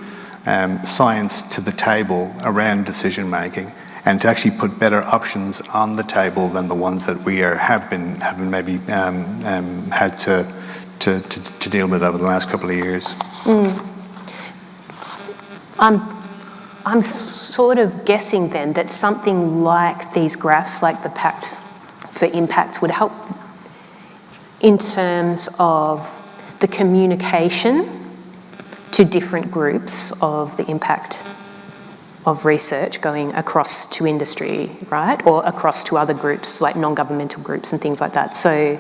science to the table around decision making, and to actually put better options on the table than the ones that we have been maybe had to deal with over the last couple of years. I'm sort of guessing then that something like these graphs, like the Pact for Impact, would help in terms of the communication to different groups of the impact of research going across to industry, right? Or across to other groups, like non-governmental groups and things like that. So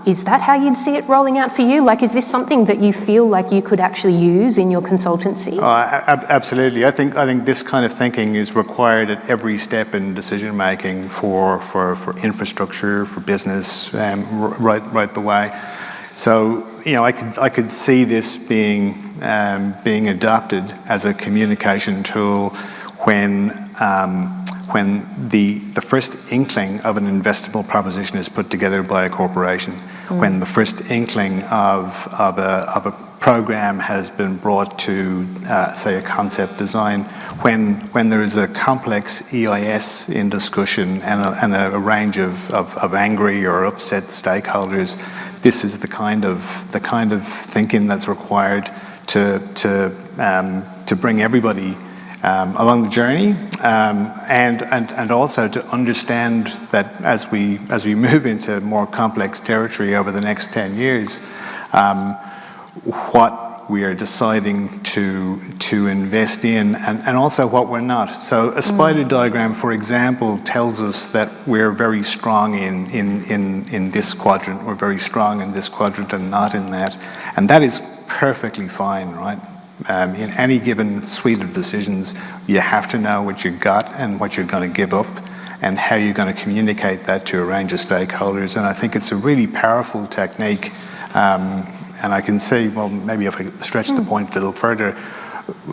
is that how you'd see it rolling out for you? Like, is this something that you feel like you could actually use in your consultancy? Absolutely. I think this kind of thinking is required at every step in decision making for infrastructure, for business, right the way. So, you know, I could see this being adopted as a communication tool when when the first inkling of an investable proposition is put together by a corporation, when the first inkling of a program has been brought to, say, a concept design, when there is a complex EIS in discussion and a range of angry or upset stakeholders, this is the kind of thinking that's required to bring everybody along the journey, and also to understand that as we move into more complex territory over the next 10 years, what we are deciding to invest in, and also what we're not. So a spider diagram, for example, tells us that we're very strong in this quadrant, we're very strong in this quadrant and not in that. And that is perfectly fine, right? In any given suite of decisions, you have to know what you got and what you're going to give up and how you're going to communicate that to a range of stakeholders. And I think it's a really powerful technique. And I can see, well, maybe if I stretch the point a little further,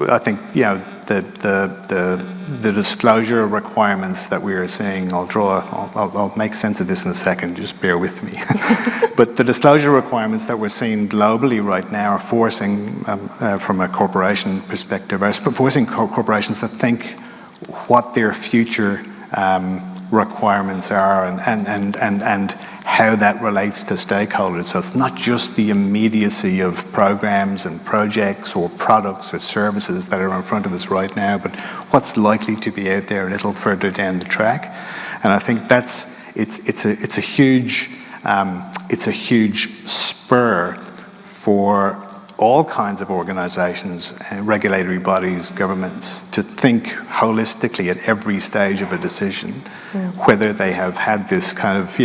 I think, the disclosure requirements that we are seeing, I'll make sense of this in a second, just bear with me. But the disclosure requirements that we're seeing globally right now are forcing, from a corporation perspective, are forcing corporations to think what their future requirements are and how that relates to stakeholders. So it's not just the immediacy of programs and projects or products or services that are in front of us right now, but what's likely to be out there a little further down the track. And I think it's a huge spur for all kinds of organisations, regulatory bodies, governments, to think holistically at every stage of a decision, whether they have had this kind of,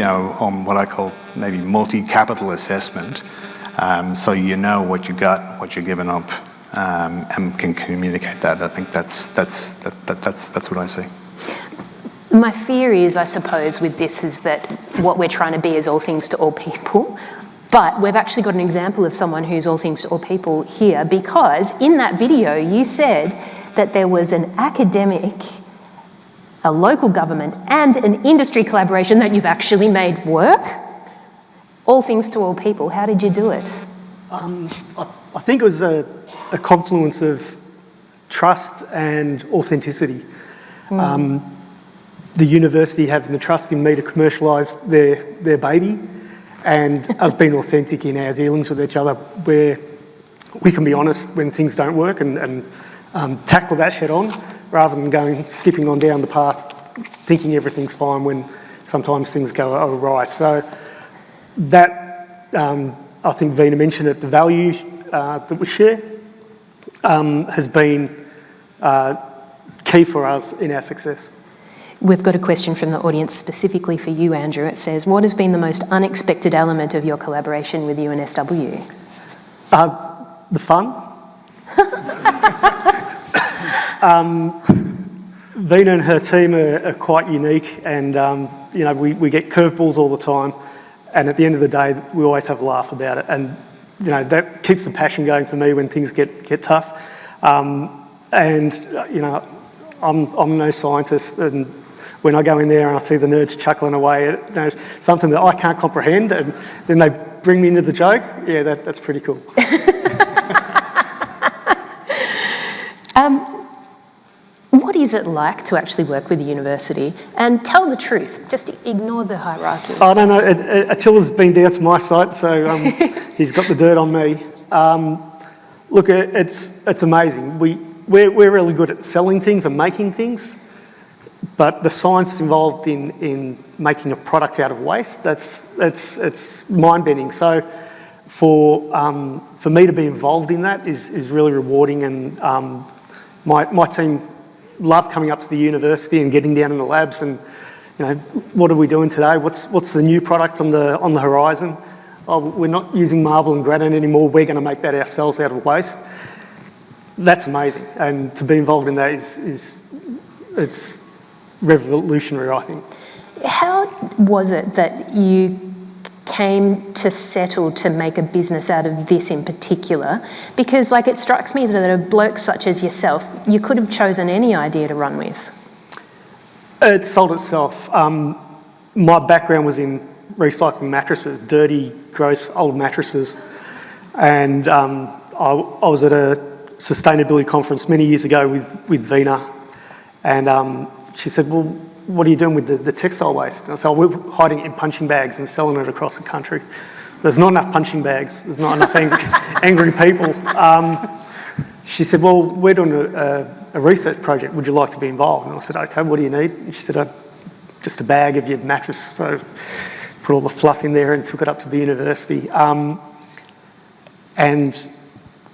what I call maybe multi-capital assessment, so you know what you got, what you're giving up, and can communicate that. I think that's what I see. My fear is, I suppose, with this is that what we're trying to be is all things to all people. But we've actually got an example of someone who's all things to all people here, because in that video you said that there was an academic, a local government and an industry collaboration that you've actually made work. All things to all people. How did you do it? I think it was a confluence of trust and authenticity. The university having the trust in me to commercialise their baby, and us being authentic in our dealings with each other, where we can be honest when things don't work and tackle that head on, rather than skipping on down the path thinking everything's fine when sometimes things go awry. So that, I think Vina mentioned it, the value that we share has been key for us in our success. We've got a question from the audience specifically for you, Andrew. It says, what has been the most unexpected element of your collaboration with UNSW? The fun. Vina and her team are quite unique, and we get curveballs all the time, and at the end of the day we always have a laugh about it, and that keeps the passion going for me when things get tough. I'm no scientist, and when I go in there and I see the nerds chuckling away at something that I can't comprehend, and then they bring me into the joke, that's pretty cool. What is it like to actually work with the university? And tell the truth, just ignore the hierarchy. I don't know, Attila's been down to my site, so he's got the dirt on me. Look, it's amazing. We're really good at selling things and making things, but the science involved in making a product out of waste, it's mind-bending. So for me to be involved in that is really rewarding, and my team love coming up to the university and getting down in the labs and, what are we doing today? What's the new product on the horizon? Oh, we're not using marble and granite anymore, we're going to make that ourselves out of waste. That's amazing, and to be involved in that it's revolutionary, I think. How Was it that you came to settle to make a business out of this in particular? Because it strikes me that a bloke such as yourself, you could have chosen any idea to run with. It sold itself. My background was in recycling mattresses, dirty, gross, old mattresses. And I was at a sustainability conference many years ago with Vina. And she said, well, what are you doing with the textile waste? And I said, oh, we're hiding it in punching bags and selling it across the country. There's not enough punching bags. There's not enough angry people. She said, well, we're doing a research project. Would you like to be involved? And I said, okay, what do you need? And she said, just a bag of your mattress. So put all the fluff in there and took it up to the university. And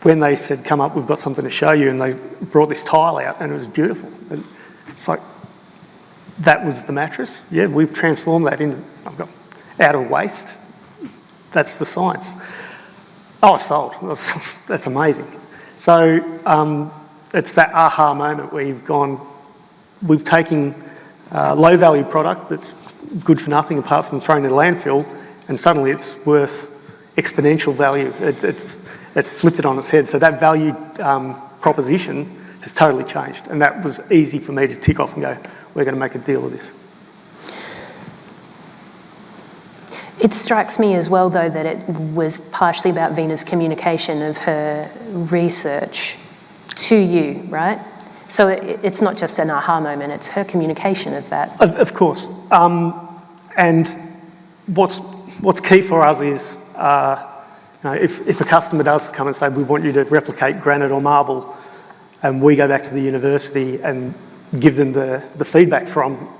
when they said, come up, we've got something to show you, and they brought this tile out, and it was beautiful. And it's like, that was the mattress? Yeah, we've transformed that into, out of waste. That's the science. Oh, sold. That's amazing. So it's that aha moment where we've taken low-value product that's good for nothing apart from thrown in a landfill, and suddenly it's worth exponential value. It's flipped it on its head. So that value proposition has totally changed, and that was easy for me to tick off and go, we're going to make a deal with this. It strikes me as well, though, that it was partially about Vina's communication of her research to you, right? So it's not just an aha moment, it's her communication of that. Of course. And what's key for us is, if a customer does come and say, we want you to replicate granite or marble, and we go back to the university and give them the feedback from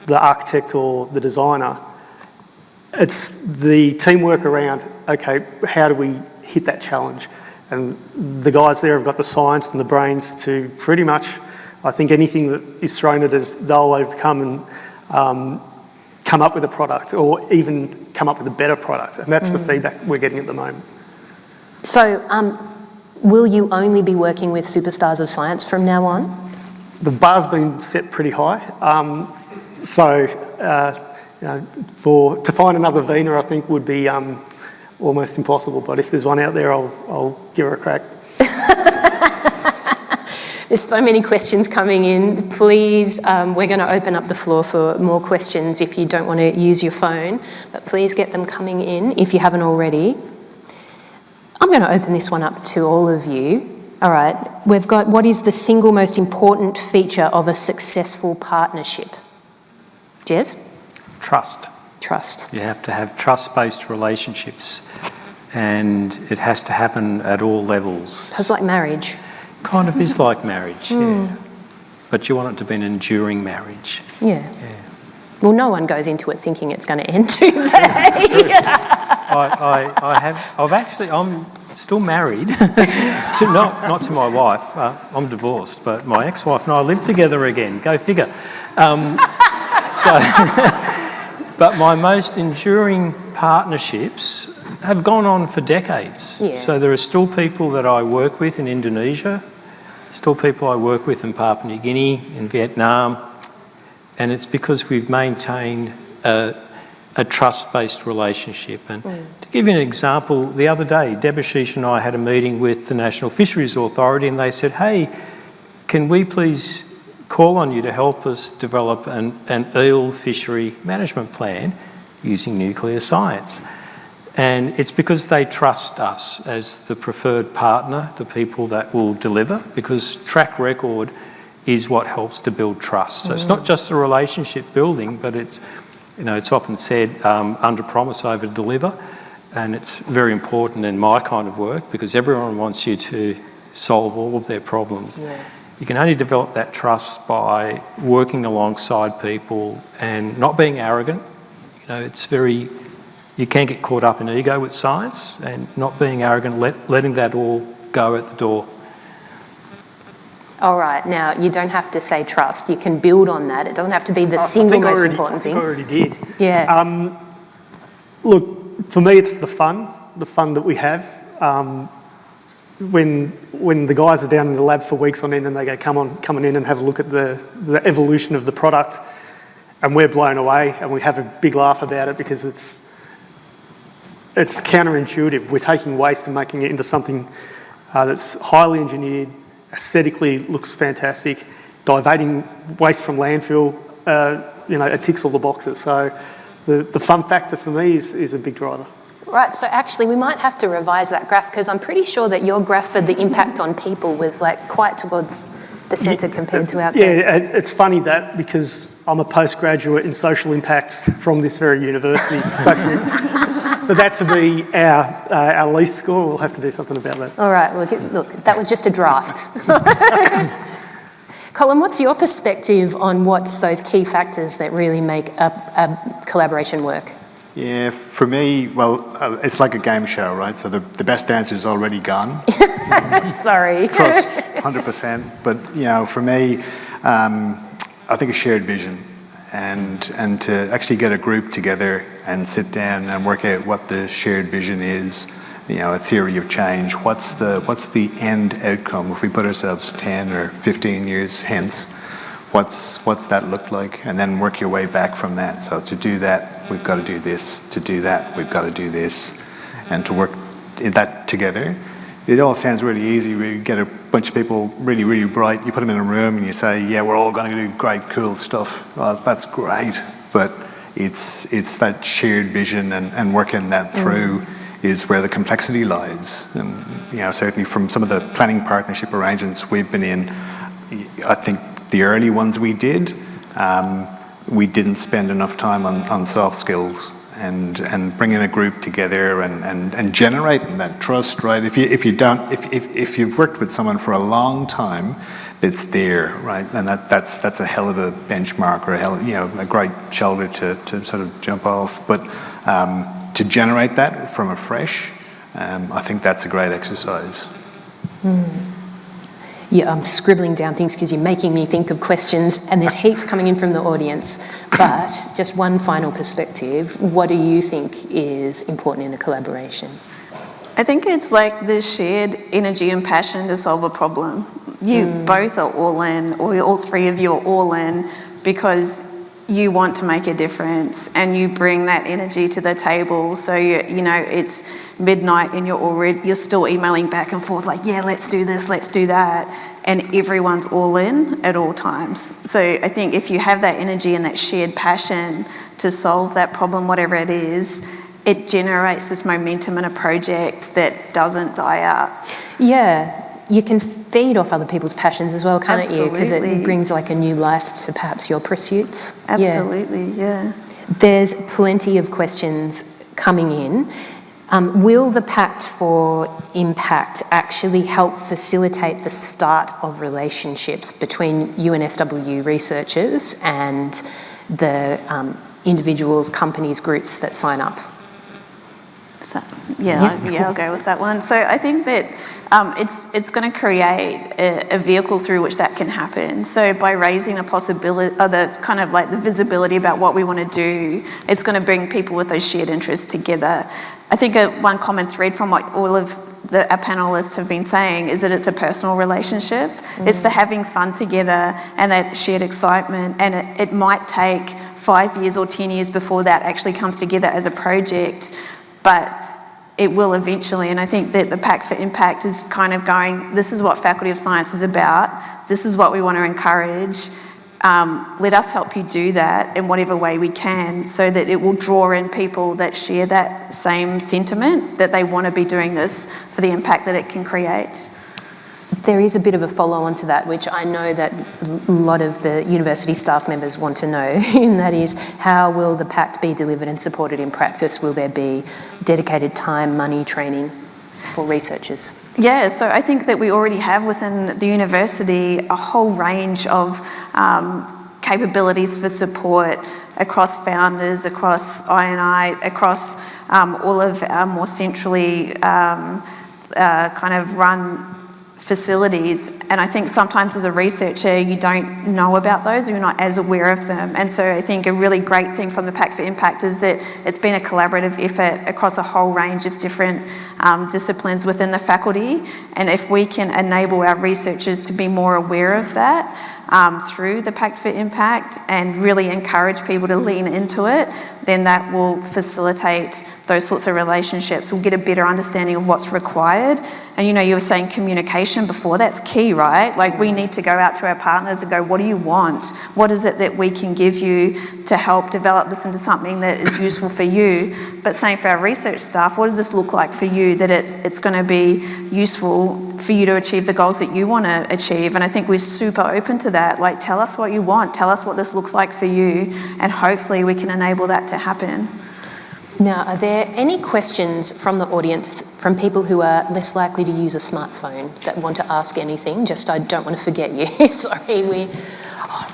the architect or the designer, it's the teamwork around, okay, how do we hit that challenge? And the guys there have got the science and the brains to pretty much, I think anything that is thrown at us, they'll overcome and come up with a product, or even come up with a better product. And that's the feedback we're getting at the moment. So will you only be working with superstars of science from now on? The bar's been set pretty high. To find another Vina, I think, would be almost impossible. But if there's one out there, I'll give her a crack. There's so many questions coming in. Please, we're going to open up the floor for more questions if you don't want to use your phone. But please get them coming in if you haven't already. I'm going to open this one up to all of you. All right, we've got, what is the single most important feature of a successful partnership? Jez? Trust. Trust. You have to have trust-based relationships, and it has to happen at all levels. It's like marriage. Kind of is like marriage, yeah. But you want it to be an enduring marriage. Yeah. Well, no one goes into it thinking it's going to end, do they? I'm still married, not to my wife. I'm divorced, but my ex-wife and I live together again. Go figure. But my most enduring partnerships have gone on for decades. Yeah. So there are still people that I work with in Indonesia, still people I work with in Papua New Guinea, in Vietnam, and it's because we've maintained a trust-based relationship. And to give you an example, the other day, Debashish and I had a meeting with the National Fisheries Authority, and they said, hey, can we please call on you to help us develop an eel fishery management plan using nuclear science? And it's because they trust us as the preferred partner, the people that will deliver, because track record is what helps to build trust. So it's not just a relationship building, but it's often said under promise, over deliver. And it's very important in my kind of work because everyone wants you to solve all of their problems. Yeah. You can only develop that trust by working alongside people and not being arrogant. You can get caught up in ego with science, and not being arrogant, letting that all go at the door. All right, now you don't have to say trust. You can build on that. It doesn't have to be the single most important thing. I already did. Yeah. Look, for me, it's the fun that we have. When the guys are down in the lab for weeks on end and they go, come in and have a look at the evolution of the product, and we're blown away and we have a big laugh about it because it's counterintuitive. We're taking waste and making it into something that's highly engineered, aesthetically looks fantastic, diverting waste from landfill, it ticks all the boxes. So the fun factor for me is a big driver. Right, so actually we might have to revise that graph because I'm pretty sure that your graph for the impact on people was like quite towards the centre compared to our... Yeah, it's funny that because I'm a postgraduate in social impact from this very university. So for that to be our least score, we'll have to do something about that. All right, look, that was just a draft. Colin, what's your perspective on what's those key factors that really make a collaboration work? Yeah, for me, well, it's like a game show, right? So the best dancer is already gone. Sorry. Trust, 100%. But, for me, I think a shared vision and to actually get a group together and sit down and work out what the shared vision is, a theory of change. What's the end outcome if we put ourselves 10 or 15 years hence? What's that look like? And then work your way back from that. So to do that, we've got to do this. To do that, we've got to do this. And to work that together. It all sounds really easy. We get a bunch of people really, really bright. You put them in a room and you say, yeah, we're all going to do great, cool stuff. Well, that's great. But it's that shared vision and working that through is where the complexity lies. And, certainly from some of the planning partnership arrangements we've been in, I think the early ones we did, we didn't spend enough time on soft skills and bringing a group together and generating that trust, right? If you've worked with someone for a long time, it's there, right? And that's a hell of a benchmark or a great shoulder to sort of jump off. But to generate that from afresh, I think that's a great exercise. Yeah, I'm scribbling down things because you're making me think of questions and there's heaps coming in from the audience. But just one final perspective, what do you think is important in a collaboration? I think it's like the shared energy and passion to solve a problem. You both are all in, or all three of you are all in because you want to make a difference and you bring that energy to the table. So it's midnight and you're still emailing back and forth like, yeah, let's do this, let's do that, and everyone's all in at all times. So I think if you have that energy and that shared passion to solve that problem, whatever it is, it generates this momentum in a project that doesn't die out. Yeah. You can feed off other people's passions as well, can't you? Because it brings like a new life to perhaps your pursuits. Absolutely, yeah. There's plenty of questions coming in. Will the Pact for Impact actually help facilitate the start of relationships between UNSW researchers and the individuals, companies, groups that sign up? So, I'll go with that one. So I think that it's going to create a vehicle through which that can happen. So by raising the possibility, or the kind of like the visibility about what we want to do, it's going to bring people with those shared interests together. I think one common thread from what all of our panellists have been saying is that it's a personal relationship. It's the having fun together and that shared excitement, and it might take 5 years or 10 years before that actually comes together as a project, but it will eventually. And I think that the Pact for Impact is kind of going, this is what Faculty of Science is about, this is what we want to encourage, let us help you do that in whatever way we can, so that it will draw in people that share that same sentiment, that they want to be doing this for the impact that it can create. There is a bit of a follow-on to that, which I know that a lot of the university staff members want to know, and that is, how will the Pact be delivered and supported in practice? Will there be dedicated time, money, training for researchers? Yeah, so I think that we already have within the university a whole range of capabilities for support across founders, across I&I, across all of our more centrally kind of run facilities. And I think sometimes as a researcher you don't know about those, or you're not as aware of them. And so I think a really great thing from the Pact for Impact is that it's been a collaborative effort across a whole range of different disciplines within the faculty. And if we can enable our researchers to be more aware of that through the Pact for Impact and really encourage people to lean into it, then that will facilitate those sorts of relationships. We'll get a better understanding of what's required. And you were saying communication before, that's key, right? Like, we need to go out to our partners and go, what do you want? What is it that we can give you to help develop this into something that is useful for you? But same for our research staff, what does this look like for you, that it's going to be useful for you to achieve the goals that you want to achieve? And I think we're super open to that. Like, tell us what you want, tell us what this looks like for you, and hopefully we can enable that to happen. Now, are there any questions from the audience, from people who are less likely to use a smartphone, that want to ask anything? Just, I don't want to forget you. Sorry,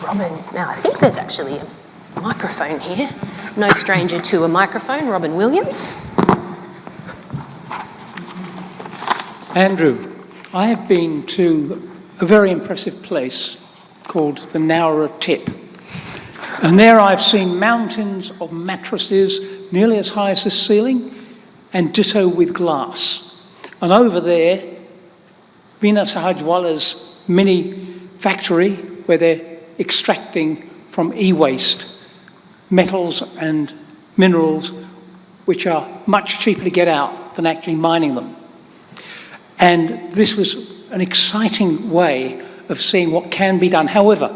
Robin. Now, I think there's actually a microphone here. No stranger to a microphone. Robin Williams. Andrew, I have been to a very impressive place called the Nowra Tip. And there I've seen mountains of mattresses nearly as high as the ceiling, and ditto with glass. And over there, Venus Hajwala's mini factory, where they're extracting from e-waste metals and minerals which are much cheaper to get out than actually mining them. And this was an exciting way of seeing what can be done. However,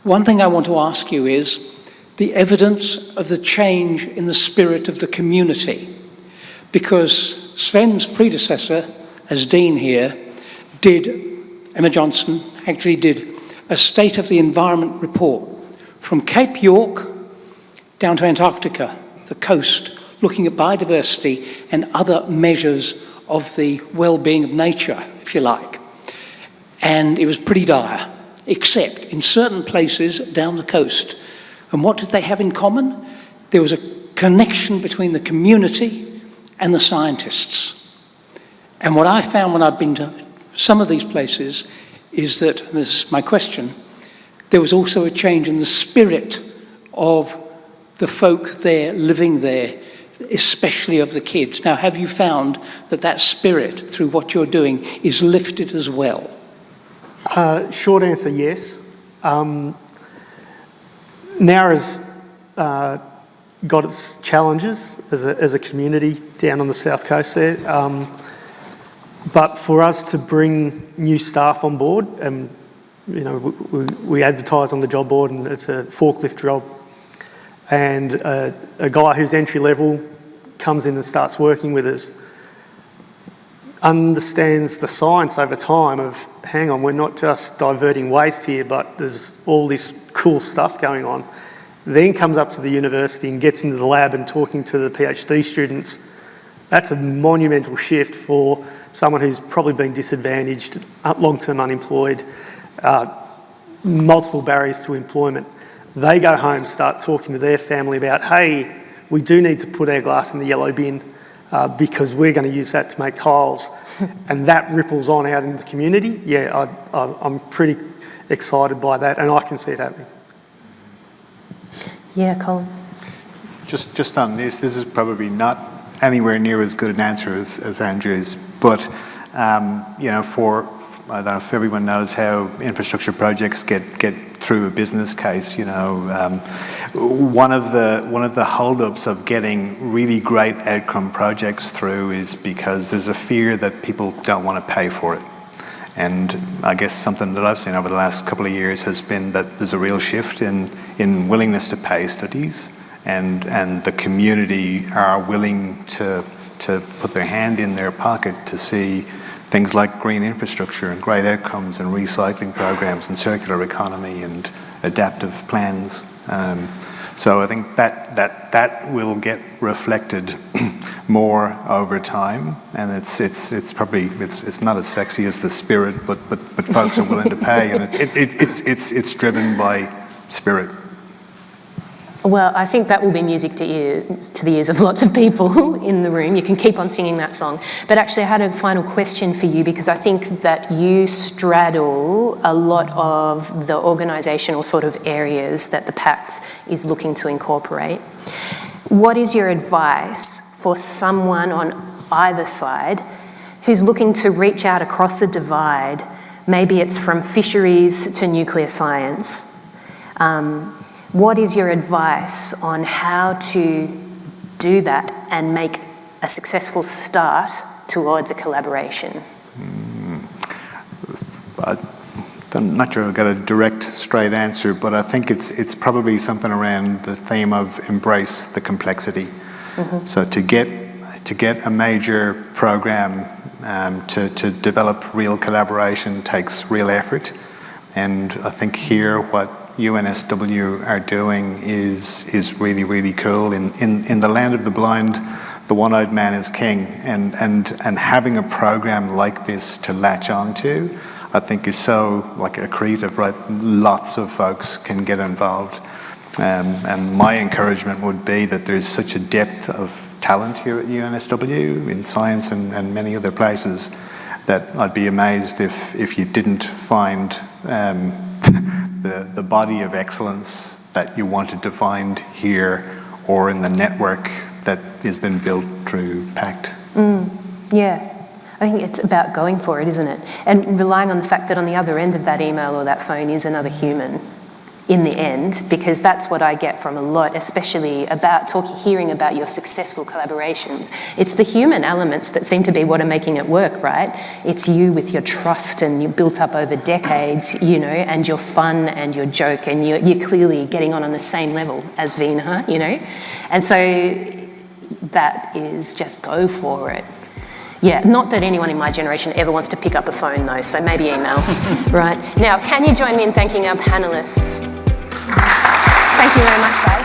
one thing I want to ask you is the evidence of the change in the spirit of the community. Because Sven's predecessor as Dean here Emma Johnson actually did a State of the Environment report from Cape York down to Antarctica, the coast, looking at biodiversity and other measures of the well-being of nature, if you like. And it was pretty dire, except in certain places down the coast. And what did they have in common? There was a connection between the community and the scientists. And what I found when I've been to some of these places is that, and this is my question, there was also a change in the spirit of the folk there, living there, especially of the kids. Now, have you found that that spirit, through what you're doing, is lifted as well? Short answer, yes. Nowra's got its challenges as a community down on the south coast there. But for us to bring new staff on board, we advertise on the job board and it's a forklift job. And a guy who's entry level comes in and starts working with us, understands the science over time of, hang on, we're not just diverting waste here, but there's all this cool stuff going on. Then comes up to the university and gets into the lab and talking to the PhD students. That's a monumental shift for someone who's probably been disadvantaged, long-term unemployed, multiple barriers to employment. They go home, start talking to their family about, hey, we do need to put our glass in the yellow bin because we're going to use that to make tiles. And that ripples on out in the community. Yeah, I'm pretty excited by that, and I can see it happening. Yeah, Colin. Just on this is probably not anywhere near as good an answer as Andrew's, but I don't know if everyone knows how infrastructure projects get through a business case. One of the holdups of getting really great outcome projects through is because there's a fear that people don't want to pay for it. And I guess something that I've seen over the last couple of years has been that there's a real shift in willingness to pay studies, and the community are willing to put their hand in their pocket to see things like green infrastructure and great outcomes and recycling programs and circular economy and adaptive plans. So I think that will get reflected more over time, and it's probably not as sexy as the spirit, but folks are willing to pay, and it's driven by spirit. Well, I think that will be music to the ears of lots of people in the room. You can keep on singing that song. But actually, I had a final question for you, because I think that you straddle a lot of the organisational sort of areas that the Pact is looking to incorporate. What is your advice for someone on either side who's looking to reach out across a divide? Maybe it's from fisheries to nuclear science. What is your advice on how to do that and make a successful start towards a collaboration? I'm not sure I've got a direct, straight answer, but I think it's probably something around the theme of embrace the complexity. So to get a major program to develop real collaboration takes real effort, and I think here what UNSW are doing is really, really cool. In the land of the blind, the one-eyed man is king, and having a program like this to latch onto, I think is so like accretive, right? Lots of folks can get involved. And my encouragement would be that there's such a depth of talent here at UNSW in science and many other places that I'd be amazed if you didn't find the body of excellence that you wanted to find here or in the network that has been built through Pact. Yeah. I think it's about going for it, isn't it? And relying on the fact that on the other end of that email or that phone is another human in the end, because that's what I get from a lot, especially about hearing about your successful collaborations. It's the human elements that seem to be what are making it work, right? It's you with your trust and you built up over decades, you know, and your fun and your joke, and you're clearly getting on the same level as Veena, you know? And so that is just go for it. Yeah, not that anyone in my generation ever wants to pick up a phone though, so maybe email. Right. Now, can you join me in thanking our panellists? Thank you very much, guys.